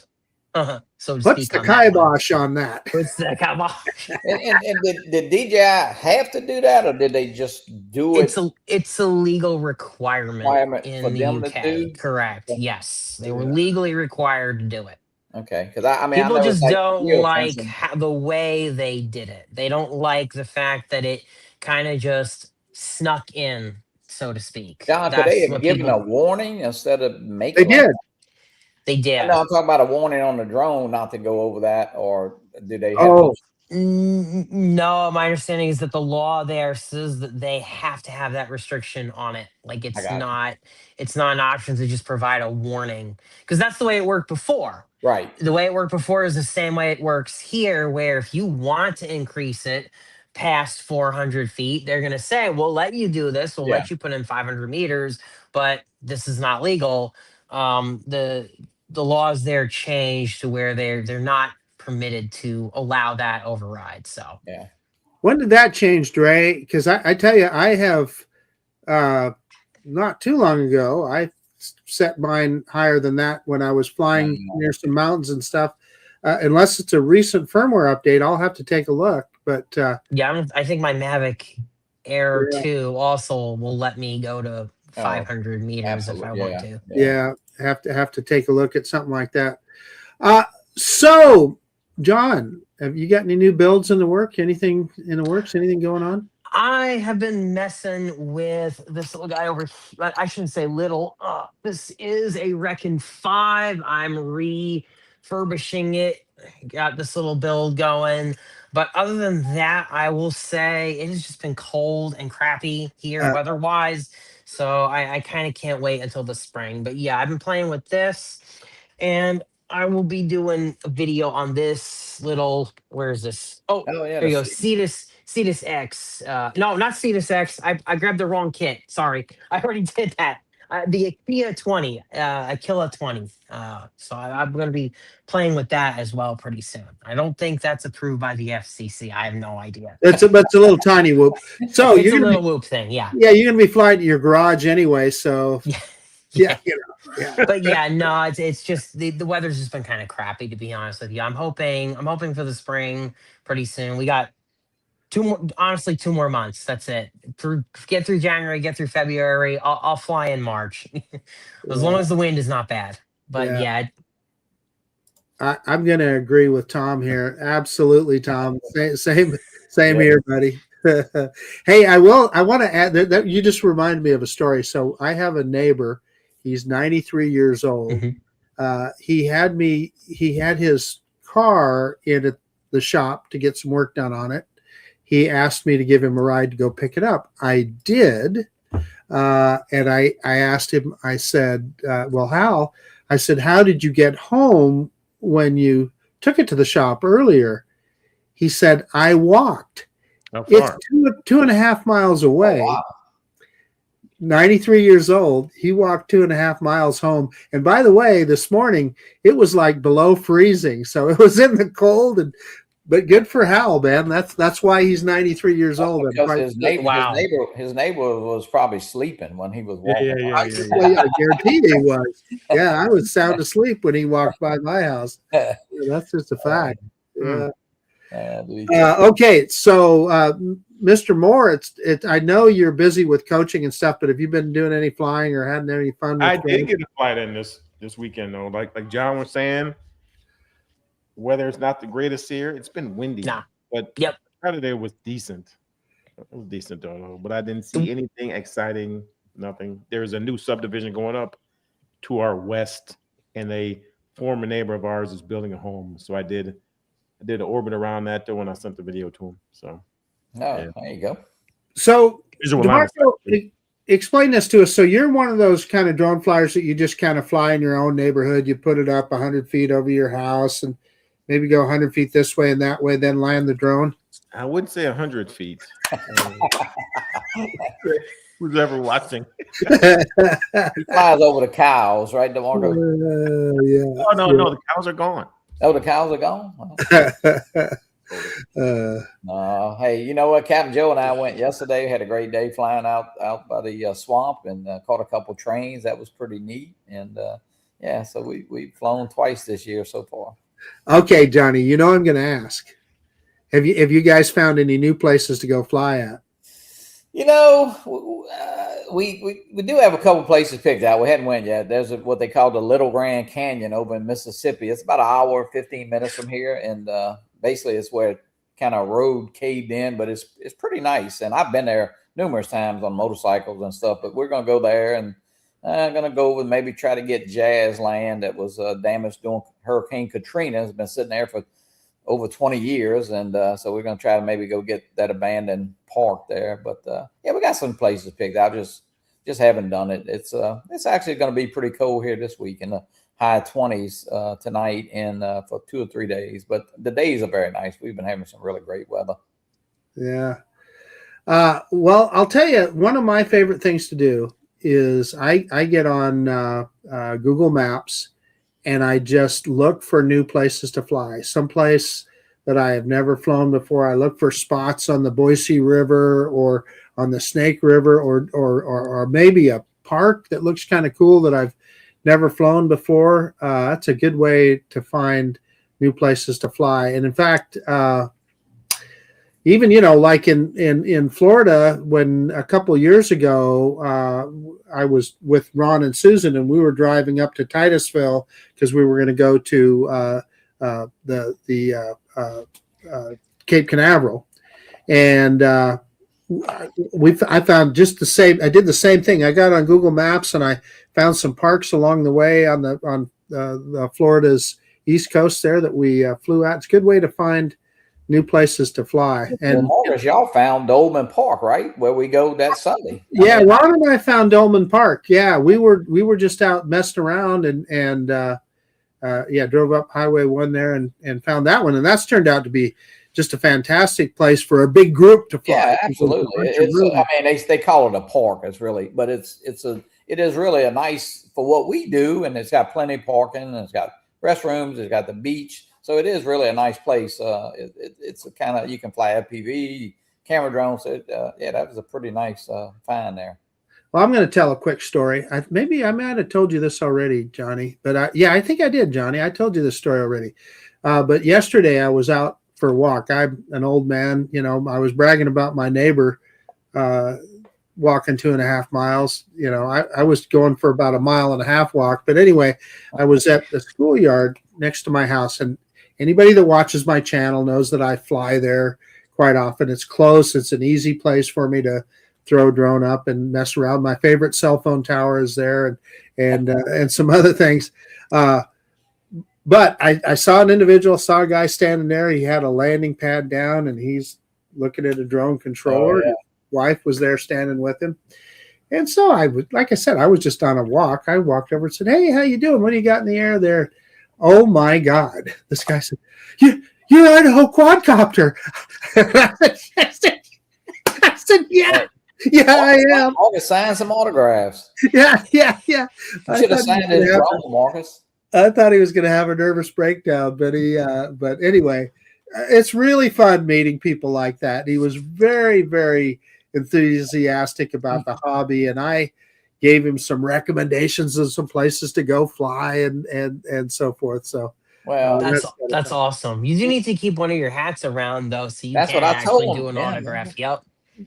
Speaker 2: so to
Speaker 1: puts
Speaker 2: speak,
Speaker 1: the kibosh on that.
Speaker 2: Puts the kibosh.
Speaker 3: and did DJI have to do that, or did they just do it?
Speaker 2: It's a legal requirement in the UK. Correct.
Speaker 3: Yeah.
Speaker 2: Yes, they were legally required to do it.
Speaker 3: Okay, because I mean,
Speaker 2: people just don't like
Speaker 3: fencing.
Speaker 2: the way they did it. They don't like the fact that it kind of just snuck in, so to speak.
Speaker 3: John, could they have given a warning instead of making?
Speaker 1: They did.
Speaker 2: They did.
Speaker 3: No, I'm talking about a warning on the drone not to go over that, or did they have?
Speaker 1: Oh.
Speaker 2: No, my understanding is that the law there says that they have to have that restriction on it. Like it's not an option to just provide a warning, because that's the way it worked before.
Speaker 3: Right.
Speaker 2: The way it worked before is the same way it works here, where if you want to increase it past 400 feet, they're going to say, we'll let you do this. We'll let you put in 500 meters, but this is not legal. The laws there changed to where they're not permitted to allow that override. So
Speaker 3: yeah.
Speaker 1: When did that change, Dre? Because I tell you, I have not too long ago, I set mine higher than that when I was flying near some mountains and stuff. Unless it's a recent firmware update, I'll have to take a look. But
Speaker 2: I think my Mavic Air 2 also will let me go to 500 meters if I want to.
Speaker 1: Yeah, have to take a look at something like that. So, John, have you got any new builds in the work? Anything in the works? Anything going on?
Speaker 2: I have been messing with this little guy over here. I shouldn't say little. This is a Recon 5. I'm refurbishing it. Got this little build going. But other than that, I will say it has just been cold and crappy here weather-wise. So I kind of can't wait until the spring. But yeah, I've been playing with this. And I will be doing a video on this little, where is this? Oh yeah, there you go. Cetus X. No, not Cetus X. I grabbed the wrong kit. Sorry. I already did that. The Aquila 20, Aquila 20. So I'm going to be playing with that as well pretty soon. I don't think that's approved by the FCC. I have no idea.
Speaker 1: It's a little tiny whoop. So
Speaker 2: it's a little whoop thing, yeah.
Speaker 1: Yeah, you're going to be flying to your garage anyway, so... Yeah.
Speaker 2: But yeah, no, it's just the weather's just been kind of crappy, to be honest with you. I'm hoping for the spring pretty soon. We got 2 more months. That's it. Get through January, get through February. I'll fly in March, as long as the wind is not bad. But yeah.
Speaker 1: I'm going to agree with Tom here. Absolutely, Tom. Same here, buddy. Hey, I want to add that you just reminded me of a story. So I have a neighbor. He's 93 years old. Mm-hmm. He had his car into the shop to get some work done on it. He asked me to give him a ride to go pick it up. I did. And I asked him, I said, well, Hal, I said, how did you get home when you took it to the shop earlier? He said, I walked. It's 2.5 miles away.
Speaker 3: Oh, wow.
Speaker 1: 93 years old. He walked 2.5 miles home. And by the way, this morning it was like below freezing. So it was in the cold, but good for Hal, man. That's why he's 93 years old.
Speaker 3: Because his neighbor was probably sleeping when he was walking.
Speaker 1: Yeah, I guarantee he was. Yeah, I was sound asleep when he walked by my house. Yeah, that's just a fact. Yeah. Okay, so Mr. Moore, I know you're busy with coaching and stuff, but have you been doing any flying or having any fun?
Speaker 4: I did get a flight in this weekend though. Like John was saying, weather is not the greatest here. It's been windy, but Saturday was decent. It was decent though, but I didn't see anything exciting. Nothing. There's a new subdivision going up to our west, and a former neighbor of ours is building a home. So I did an orbit around that though when I sent the video to him. So
Speaker 3: there you go.
Speaker 1: So DeMarco, explain this to us. So you're one of those kind of drone flyers that you just kind of fly in your own neighborhood. You put it up 100 feet over your house and maybe go 100 feet this way and that way, then land the drone.
Speaker 4: I wouldn't say 100 feet. Who's ever watching?
Speaker 3: He flies over the cows, right, DeMarco?
Speaker 1: Yeah.
Speaker 4: No, the cows are gone.
Speaker 3: Oh, the cows are gone? Hey, you know what? Captain Joe and I went yesterday. Had a great day flying out by the swamp and caught a couple trains. That was pretty neat. And so we've flown twice this year so far.
Speaker 1: Okay, Johnny, you know I'm going to ask. Have you guys found any new places to go fly at?
Speaker 3: You know, we do have a couple places picked out. We hadn't went yet. There's what they call the Little Grand Canyon over in Mississippi. It's about an hour, 15 minutes from here, and basically it's where kind of road caved in, but it's pretty nice. And I've been there numerous times on motorcycles and stuff. But we're gonna go there, and I'm gonna go over and maybe try to get Jazz land that was damaged during Hurricane Katrina. It's been sitting there for over 20 years, and so we're going to try to maybe go get that abandoned park there. But we got some places picked out. Just haven't done it. It's actually going to be pretty cold here this week in the high 20s tonight and for 2 or 3 days. But the days are very nice. We've been having some really great weather.
Speaker 1: Yeah. Well, I'll tell you, one of my favorite things to do is I get on Google Maps, and I just look for new places to fly, someplace that I have never flown before. I look for spots on the Boise River or on the Snake River or maybe a park that looks kind of cool that I've never flown before. That's a good way to find new places to fly. And in fact, even, like in Florida, when a couple of years ago, I was with Ron and Susan, and we were driving up to Titusville because we were going to go to Cape Canaveral, and I found just the same. I did the same thing. I got on Google Maps and I found some parks along the way on the Florida's East Coast there that we flew at. It's a good way to find new places to fly. And
Speaker 3: y'all found Dolman Park, right, where we go that Sunday?
Speaker 1: Yeah, Ron and I found Dolman Park. Yeah, we were just out messing around and drove up Highway 1 there and found that one, and that's turned out to be just a fantastic place for a big group to fly.
Speaker 3: Yeah, absolutely. They call it a park. It's really, but it is really a nice for what we do, and it's got plenty of parking, and it's got restrooms, it's got the beach. So it is really a nice place. It's a kind of, you can fly FPV, camera drones. So that was a pretty nice find there.
Speaker 1: Well, I'm going to tell a quick story. I might have told you this already, Johnny. But I think I did, Johnny. I told you this story already. But yesterday I was out for a walk. I'm an old man. I was bragging about my neighbor walking 2.5 miles. I was going for about 1.5 mile walk. But anyway, I was at the schoolyard next to my house, and anybody that watches my channel knows that I fly there quite often. It's close. It's an easy place for me to throw a drone up and mess around. My favorite cell phone tower is there, and some other things. But I saw an individual, saw a guy standing there. He had a landing pad down, and he's looking at a drone controller.
Speaker 3: Oh, yeah.
Speaker 1: His wife was there standing with him. And so I was, like I said, I was just on a walk. I walked over and said, "Hey, how you doing? What do you got in the air there?" Oh my God! This guy said, "You're Idaho quadcopter." I said, "Yeah, I am."
Speaker 3: Marcus signed some autographs.
Speaker 1: Yeah.
Speaker 3: You should have signed his drone, Marcus.
Speaker 1: I thought he was going to have a nervous breakdown, but but anyway, it's really fun meeting people like that. He was very, very enthusiastic about the hobby, and I gave him some recommendations of some places to go fly and so forth. So,
Speaker 3: Well,
Speaker 2: That's awesome. You do need to keep one of your hats around though, so you
Speaker 3: That's
Speaker 2: can
Speaker 3: what I told
Speaker 2: actually
Speaker 3: him,
Speaker 2: do an
Speaker 3: yeah.
Speaker 2: autograph. Yep.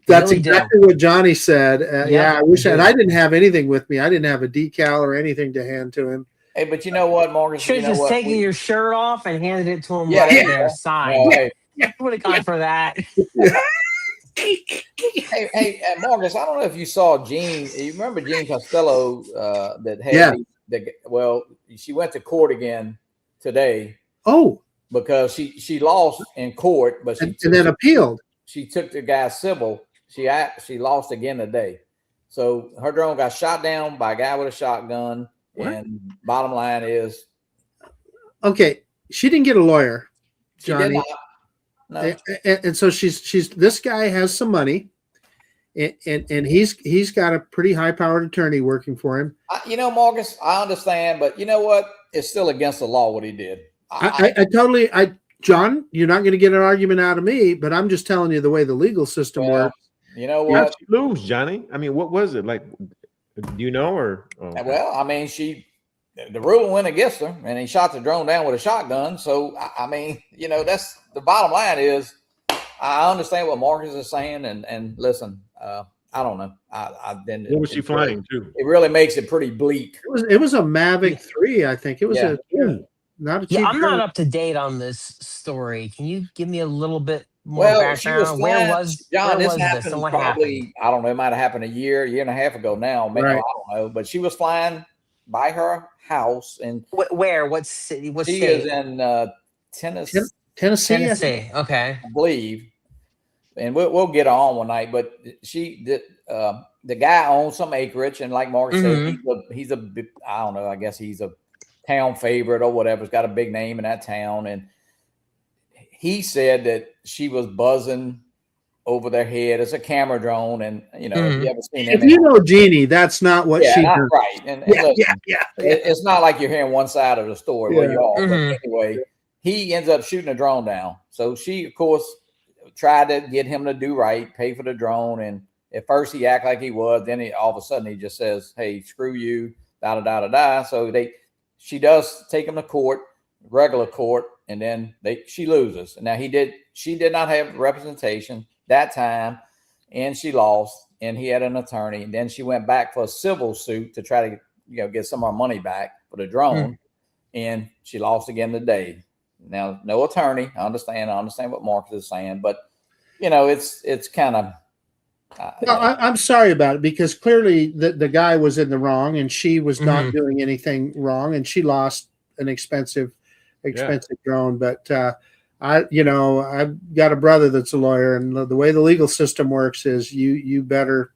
Speaker 1: that's
Speaker 2: Really do.
Speaker 1: exactly what Johnny said. Yeah, I wish,
Speaker 2: you
Speaker 1: and
Speaker 2: do.
Speaker 1: I didn't have anything with me. I didn't have a decal or anything to hand to him.
Speaker 3: hey, but you know what, Marcus?
Speaker 2: Should
Speaker 3: You
Speaker 2: have
Speaker 3: know
Speaker 2: just
Speaker 3: what?
Speaker 2: taken your shirt off and handed it to him
Speaker 3: Yeah,
Speaker 2: right
Speaker 3: there you
Speaker 2: there,
Speaker 3: go.
Speaker 2: signed.
Speaker 3: Well, hey,
Speaker 2: Would have gone for that.
Speaker 3: hey, and Marcus, I don't know if you saw Jean. You remember Jean Costello that had
Speaker 1: Yeah.
Speaker 3: well, she went to court again today
Speaker 1: Oh,
Speaker 3: because she lost in court, but
Speaker 1: and then appealed.
Speaker 3: she took the guy civil. She lost again today. So her drone got shot down by a guy with a shotgun.
Speaker 1: What?
Speaker 3: And bottom line is,
Speaker 1: Okay, she didn't get a lawyer,
Speaker 3: she did
Speaker 1: Johnny.
Speaker 3: not. No.
Speaker 1: And so she's this guy has some money, and he's got a pretty high powered attorney working for him.
Speaker 3: You know, Marcus, I understand, but you know what? It's still against the law what he did.
Speaker 1: I totally, John, you're not going to get an argument out of me, but I'm just telling you the way the legal system
Speaker 3: Well,
Speaker 1: works.
Speaker 3: You know
Speaker 4: How'd
Speaker 3: what?
Speaker 4: she lose, Johnny? I mean, what was it like? Do you know or? Oh.
Speaker 3: Well, I mean, the ruling went against her, and he shot the drone down with a shotgun. So, I mean, you know, that's the bottom line is, I understand what Marcus is saying, and listen, I don't know. I've been.
Speaker 4: What was she flying to?
Speaker 3: It really makes it pretty bleak.
Speaker 1: It was a Mavic 3, I think. It was not a cheap.
Speaker 2: Yeah, I'm
Speaker 1: drone.
Speaker 2: not up to date on this story. Can you give me a little bit more
Speaker 3: Well, she was
Speaker 2: background?
Speaker 3: flying,
Speaker 2: Where was
Speaker 3: John? This
Speaker 2: and
Speaker 3: happened
Speaker 2: what
Speaker 3: probably.
Speaker 2: happened?
Speaker 3: I don't know. It might have happened a year and a half ago now. Maybe,
Speaker 1: Right.
Speaker 3: I don't know. But she was flying by her house, and
Speaker 2: Where? What city? What
Speaker 3: she
Speaker 2: state?
Speaker 3: is in Tennessee,
Speaker 1: Tennessee. I think.
Speaker 2: Tennessee. Okay.
Speaker 3: I believe. And we'll get her on one night. But the guy owns some acreage, and like Mark said, he's a I don't know. I guess he's a town favorite or whatever. He's got a big name in that town, and he said that she was buzzing over their head. It's a camera drone, and you know, if you ever seen
Speaker 1: If
Speaker 3: them,
Speaker 1: you know Jeannie, that's not what she
Speaker 3: not
Speaker 1: does.
Speaker 3: right. And
Speaker 1: Yeah,
Speaker 3: listen,
Speaker 1: yeah.
Speaker 3: it's not like you're hearing one side of the story where you are.
Speaker 2: Mhm.
Speaker 3: But anyway, he ends up shooting a drone down. So she, of course, tried to get him to do right, pay for the drone. And at first he acted like he was. Then all of a sudden he just says, "Hey, screw you, da da da da da." So she does take him to court, regular court, and then she loses. Now she did not have representation that time, and she lost. And he had an attorney. And then she went back for a civil suit to try to get some of her money back for the drone, and she lost again today. Now, no attorney. I understand what Marcus is saying, but it's kind of.
Speaker 1: I'm sorry about it because clearly the guy was in the wrong and she was not doing anything wrong, and she lost an expensive drone. But I've got a brother that's a lawyer, and the way the legal system works is you better.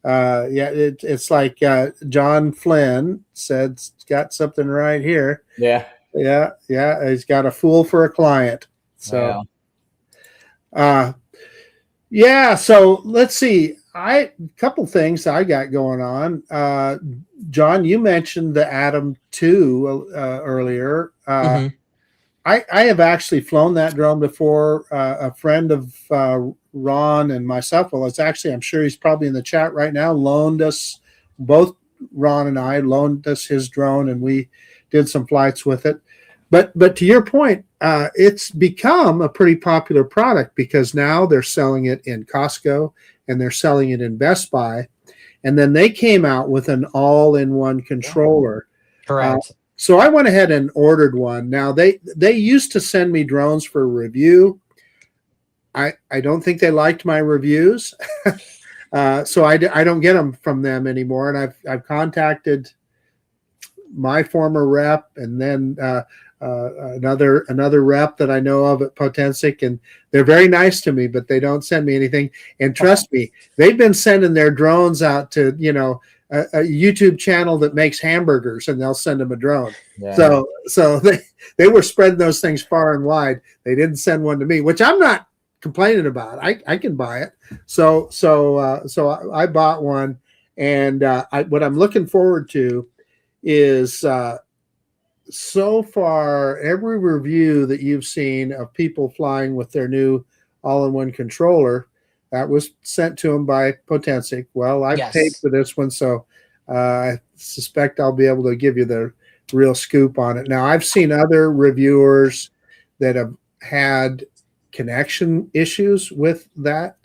Speaker 1: It's like John Flynn said, got something right here.
Speaker 3: Yeah.
Speaker 1: He's got a fool for a client. So, so let's see. A couple things I got going on. John, you mentioned the Atom 2 earlier. I have actually flown that drone before. A friend of Ron and myself, I'm sure he's probably in the chat right now, loaned us, both Ron and I loaned us his drone, and we did some flights with it. But to your point, it's become a pretty popular product because now they're selling it in Costco and they're selling it in Best Buy. And then they came out with an all-in-one controller.
Speaker 2: Correct.
Speaker 1: So I went ahead and ordered one. Now they used to send me drones for review. I don't think they liked my reviews. So I don't get them from them anymore. And I've contacted my former rep, and then another rep that I know of at Potensic, and they're very nice to me, but they don't send me anything. And trust me, they've been sending their drones out to, a YouTube channel that makes hamburgers, and they'll send them a drone. Yeah. So they were spreading those things far and wide. They didn't send one to me, which I'm not complaining about. I can buy it. So I bought one, and what I'm looking forward to is so far every review that you've seen of people flying with their new all-in-one controller that was sent to them by Potensic. Well, I paid for this one, so I suspect I'll be able to give you the real scoop on it. Now, I've seen other reviewers that have had connection issues with that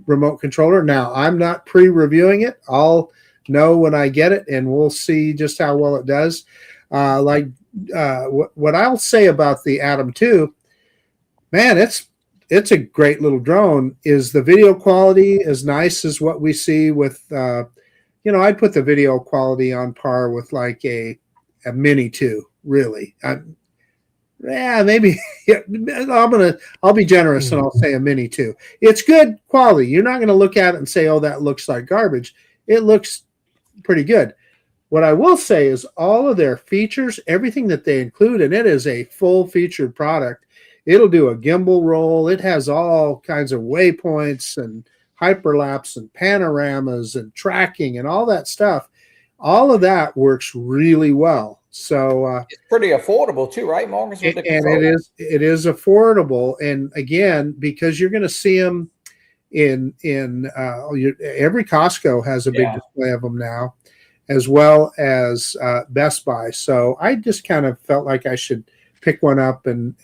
Speaker 1: remote controller. Now, I'm not pre-reviewing it. I'll know when I get it, and we'll see just how well it does. What I'll say about the Atom 2, man, it's a great little drone. Is the video quality as nice as what we see with, I'd put the video quality on par with like a Mini 2, really. Maybe I'll be generous and I'll say a Mini 2. It's good quality. You're not going to look at it and say, oh, that looks like garbage. It looks pretty good. What I will say is all of their features, everything that they include, and it is a full featured product. It'll do a gimbal roll. It has all kinds of waypoints and hyperlapse and panoramas and tracking and all that stuff. All of that works really well. So
Speaker 3: it's pretty affordable too, right, Marcus?
Speaker 1: And it is affordable. And again, because you're going to see them in every Costco has a big display of them now, as well as Best Buy. So I just kind of felt like I should pick one up and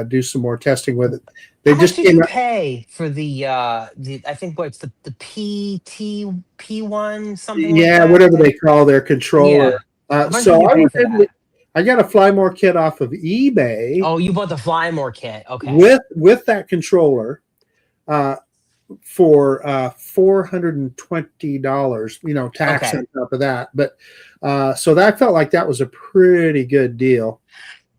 Speaker 1: do some more testing with it.
Speaker 2: How much did you pay for the I think what's the P1 something?
Speaker 1: Yeah, like whatever they call their controller. Yeah. So I got a Flymore kit off of eBay.
Speaker 2: Oh, you bought the Flymore kit, okay?
Speaker 1: With that controller, for $420, tax on top of that. But so that felt like that was a pretty good deal.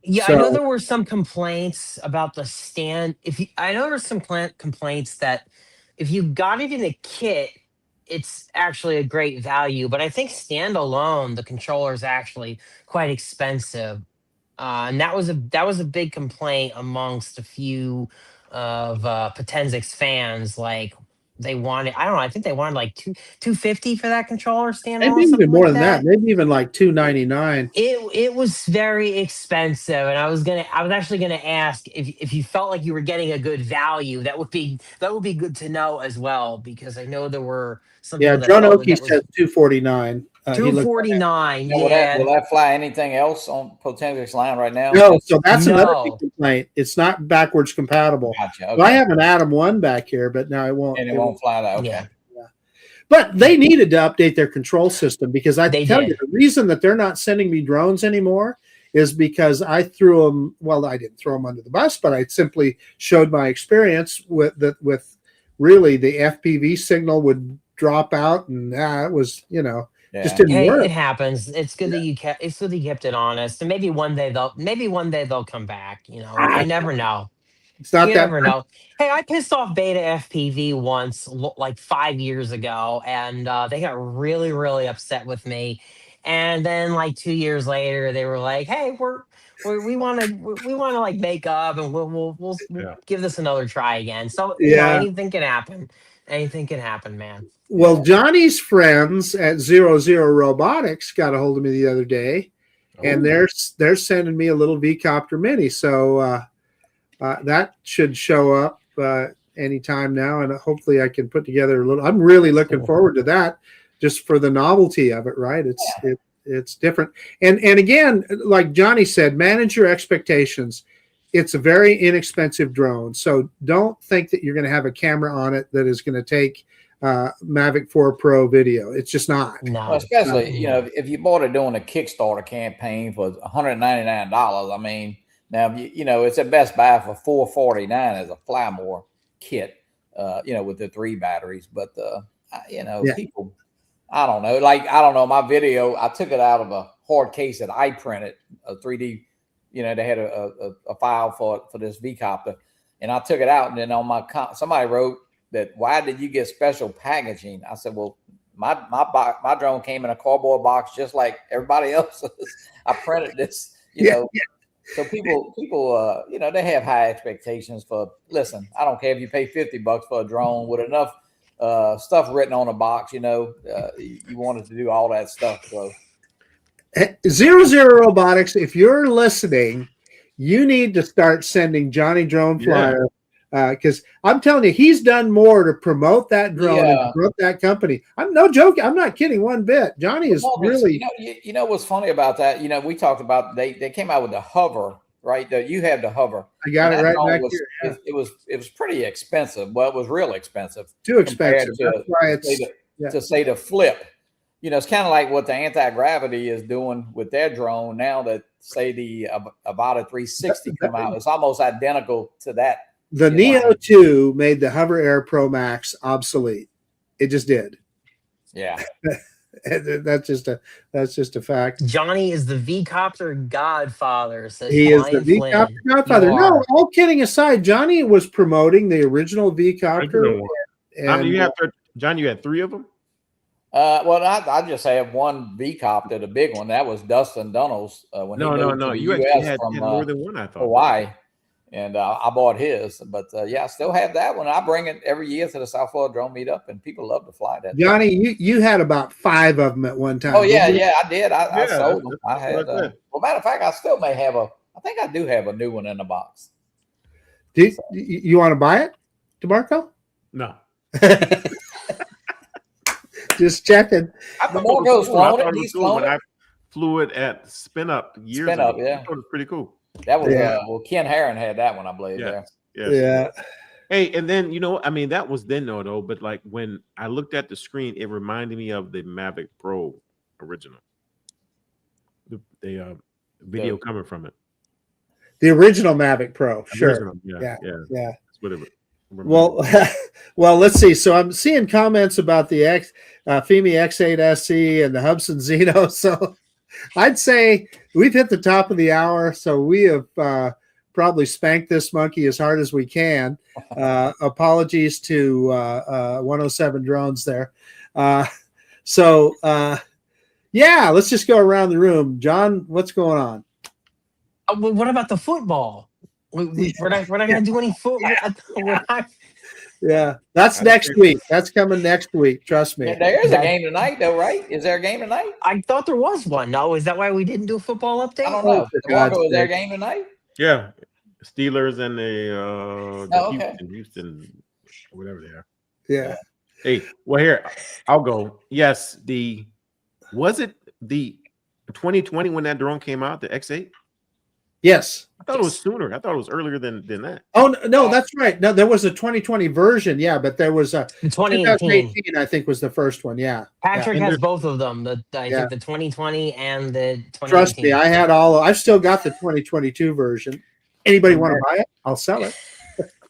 Speaker 2: Yeah, I know there were some complaints about the stand. I know there were some complaints that if you got it in a kit, it's actually a great value. But I think standalone, the controller is actually quite expensive, and that was a big complaint amongst a few of Potenzic's fans. Like they wanted, I don't know, I think they wanted like $250 for that controller standalone.
Speaker 1: Maybe even more than that. Maybe even like $299.
Speaker 2: It was very expensive, and I was actually gonna ask if you felt like you were getting a good value. That would be good to know as well, because I know there were some.
Speaker 1: Yeah, John Oakey says $249.
Speaker 2: $249. Yeah.
Speaker 3: Will that fly anything else on Potenzic's line right now?
Speaker 1: No, so that's another big complaint. It's not backwards compatible. Gotcha. Okay. Well, I have an Atom 1 back here, but no, it won't.
Speaker 3: And it won't fly that. Okay.
Speaker 2: Yeah.
Speaker 1: But they needed to update their control system, because I tell you, the reason that they're not sending me drones anymore is because I threw them. Well, I didn't throw them under the bus, but I simply showed my experience with really the FPV signal would drop out, and it was, just didn't work.
Speaker 2: It happens. It's good that you kept it honest, and maybe one day they'll come back. I never know.
Speaker 1: It's not
Speaker 2: you
Speaker 1: that
Speaker 2: never know. Hey, I pissed off Beta FPV once, like 5 years ago, and they got really, really upset with me. And then, like 2 years later, they were like, "Hey, we want to like make up, and we'll give this another try again." So anything can happen. Anything can happen, man.
Speaker 1: Well, Johnny's friends at 00 Robotics got a hold of me the other day, and they're sending me a little V-Copter Mini. So that should show up anytime now, and hopefully I can put together a little. I'm really looking forward to that, just for the novelty of it. Right? It's different, and again, like Johnny said, manage your expectations. It's a very inexpensive drone, so don't think that you're going to have a camera on it that is going to take Mavic 4 Pro video. It's just not.
Speaker 2: No.
Speaker 3: Well, especially if you bought it doing a Kickstarter campaign for $199. I mean, now it's at Best Buy for $449 as a Flymore kit. With the 3 batteries, but people I don't know. Like, I don't know. My video, I took it out of a hard case that I printed, a 3D, you know, they had a file for this V-copter. And I took it out. And then on my, somebody wrote that, why did you get special packaging? I said, well, my drone came in a cardboard box just like everybody else's. I printed this, you know. So people, you know, they have high expectations for. Listen, I don't care if you pay $50 for a drone with enough stuff written on a box. You know, you wanted to do all that stuff. So
Speaker 1: 00 Robotics, if you're listening, you need to start sending Johnny Drone Flyer. Because I'm telling you, he's done more to promote that drone and promote that company. I'm no joke. I'm not kidding one bit. Johnny is really.
Speaker 3: You know what's funny about that? You know, we talked about they came out with the hover, right? You have the hover.
Speaker 1: I got it right back here. Yeah.
Speaker 3: It was pretty expensive. Well, it was real expensive.
Speaker 1: Too expensive. That's why it's
Speaker 3: to say the flip. You know, it's kind of like what the anti-gravity is doing with their drone now. That say the Avata 360 come out. It's almost identical to that.
Speaker 1: The Neo 2 made the Hover Air Pro Max obsolete. It just did.
Speaker 3: Yeah.
Speaker 1: that's just a fact.
Speaker 2: Johnny is the V-copter godfather.
Speaker 1: He is the V-copter godfather. No, all kidding aside, Johnny was promoting the original V-copter.
Speaker 4: John, you had 3 of them?
Speaker 3: Well, I just have one V-copter, the big one. That was Dustin Dunnell's.
Speaker 4: When no. You had more than one, I thought.
Speaker 3: Hawaii. And I bought his, but I still have that one. I bring it every year to the South Florida Drone Meetup, and people love to fly that.
Speaker 1: Johnny, you had about 5 of them at one time.
Speaker 3: Oh yeah, I did. I sold them. I had. Well, matter of fact, I still may have I think I do have a new one in the box.
Speaker 1: You want to buy it, DeMarco?
Speaker 4: No.
Speaker 1: Just checking.
Speaker 3: DeMarco's flown it. He's flown it.
Speaker 4: I flew it at Spin Up years ago.
Speaker 3: Spin Up, yeah.
Speaker 4: It was pretty cool.
Speaker 3: That was well, Ken Herron had that one, I believe.
Speaker 4: Yes.
Speaker 1: Yeah.
Speaker 4: Hey, and then that was then though. But like when I looked at the screen, it reminded me of the Mavic Pro original. The video coming from it.
Speaker 1: The original Mavic Pro, sure.
Speaker 4: Original, yeah. That's what it
Speaker 1: well, let's see. So I'm seeing comments about the FEMI X8 SE and the Hubsan Zeno. So I'd say we've hit the top of the hour, so we have probably spanked this monkey as hard as we can. Apologies to 107 Drones there. Let's just go around the room. John, what's going on?
Speaker 2: Well, what about the football? We're not going to do any football.
Speaker 1: Yeah, that's next week. That's coming next week. Trust me.
Speaker 3: There is a game tonight, though, right? Is there a game tonight?
Speaker 2: I thought there was one. No, is that why we didn't do a football update?
Speaker 3: I don't know. Is there a game tonight?
Speaker 4: Yeah, Steelers and the Houston, whatever they are.
Speaker 1: Yeah.
Speaker 4: Hey, well here I'll go. Yes, was it the 2020 when that drone came out, the X8?
Speaker 1: Yes.
Speaker 4: I thought it was sooner. I thought it was earlier than that.
Speaker 1: Oh, no, that's right. No, there was a 2020 version. Yeah, but there was a
Speaker 2: 2018,
Speaker 1: I think, was the first one. Yeah.
Speaker 2: Patrick has both of them. I think the 2020 and the 2018.
Speaker 1: Trust me, I had I've still got the 2022 version. Anybody want to buy it? I'll sell it.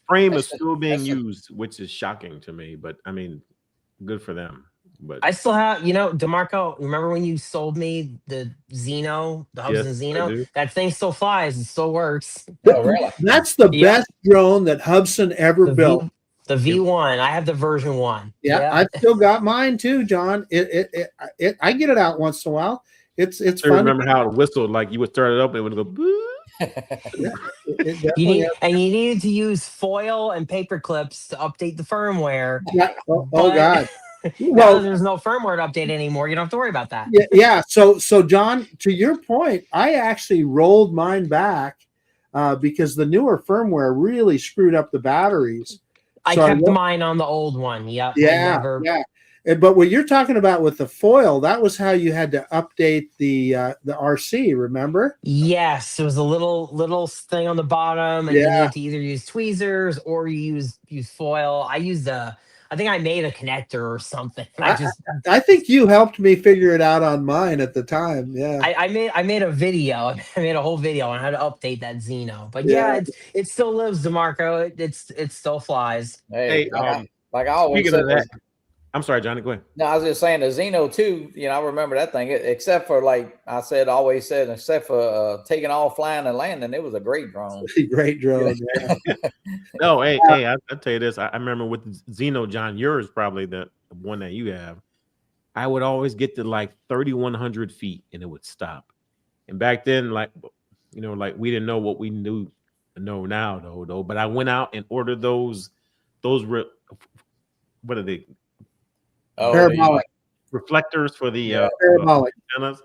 Speaker 4: Frame is still being used, which is shocking to me, but I mean, good for them. But
Speaker 2: I still have, DeMarco, remember when you sold me the Zeno, the Hubsan Zeno? That thing still flies. It still works.
Speaker 3: Oh, really?
Speaker 1: That's the best drone that Hubsan ever built.
Speaker 2: The V1. I have the version 1.
Speaker 1: Yeah, I've still got mine too, John. I get it out once in a while. It's fun.
Speaker 4: I remember how it whistled, like you would start it up and it would go boo.
Speaker 2: You needed to use foil and paper clips to update the firmware.
Speaker 1: Yeah. Oh God.
Speaker 2: Well, there's no firmware to update anymore. You don't have to worry about that.
Speaker 1: Yeah. So John, to your point, I actually rolled mine back because the newer firmware really screwed up the batteries.
Speaker 2: I kept mine on the old one. Yep.
Speaker 1: Yeah. But what you're talking about with the foil, that was how you had to update the RC. Remember?
Speaker 2: Yes, it was a little thing on the bottom, and you needed to either use tweezers or you use foil. I think I made a connector or something.
Speaker 1: I think you helped me figure it out on mine at the time. Yeah.
Speaker 2: I made a video. I made a whole video on how to update that Zeno. But it still lives, DeMarco. It still flies.
Speaker 3: Hey, like I always said,
Speaker 4: I'm sorry, Johnny. Go ahead.
Speaker 3: No, I was just saying the Xeno 2, I remember that thing, except for like I always said, except for taking off, flying, and landing, it was a great drone.
Speaker 1: Great drone. Yeah.
Speaker 4: No, hey, I'll tell you this. I remember with Xeno, John, yours probably the one that you have. I would always get to like 3,100 feet and it would stop. And back then, like we didn't know what we know now, though. But I went out and ordered those what are they?
Speaker 3: Oh,
Speaker 1: Parabolic
Speaker 4: reflectors for the
Speaker 1: parabolic.
Speaker 4: antennas,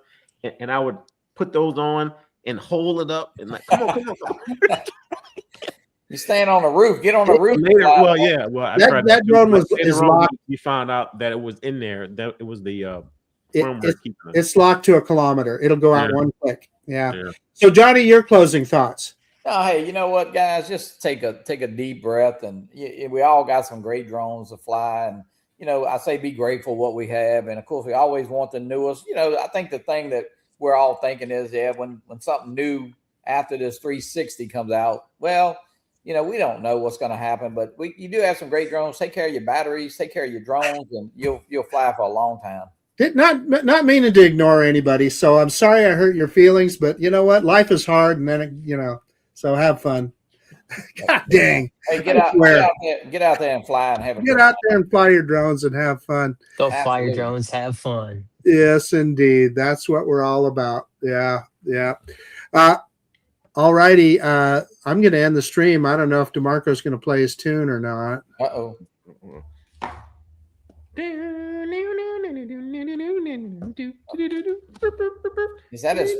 Speaker 4: and I would put those on and hold it up and like, come on.
Speaker 3: You stand on the roof, get on the roof.
Speaker 4: Later, I tried
Speaker 1: that drone is locked.
Speaker 4: You found out that it was in there. That it was the firmware keeping it.
Speaker 1: It's locked to a kilometer. It'll go out one click. Yeah. So Johnny, your closing thoughts.
Speaker 3: Oh, hey, you know what, guys? Just take a deep breath, and we all got some great drones to fly, and I say be grateful what we have, and of course we always want the newest. I think the thing that we're all thinking is, when something new after this 360 comes out, well, we don't know what's going to happen, but you do have some great drones. Take care of your batteries, take care of your drones, and you'll fly for a long time.
Speaker 1: Not meaning to ignore anybody, so I'm sorry I hurt your feelings, but you know what? Life is hard, and then so have fun. God dang!
Speaker 3: Hey, get out there and fly and have a
Speaker 1: get out there and fly your drones and have fun.
Speaker 2: Go fly your drones, have fun.
Speaker 1: Yes, indeed. That's what we're all about. Yeah. All righty. I'm going to end the stream. I don't know if DeMarco's going to play his tune or not.
Speaker 3: Uh-oh. Is that his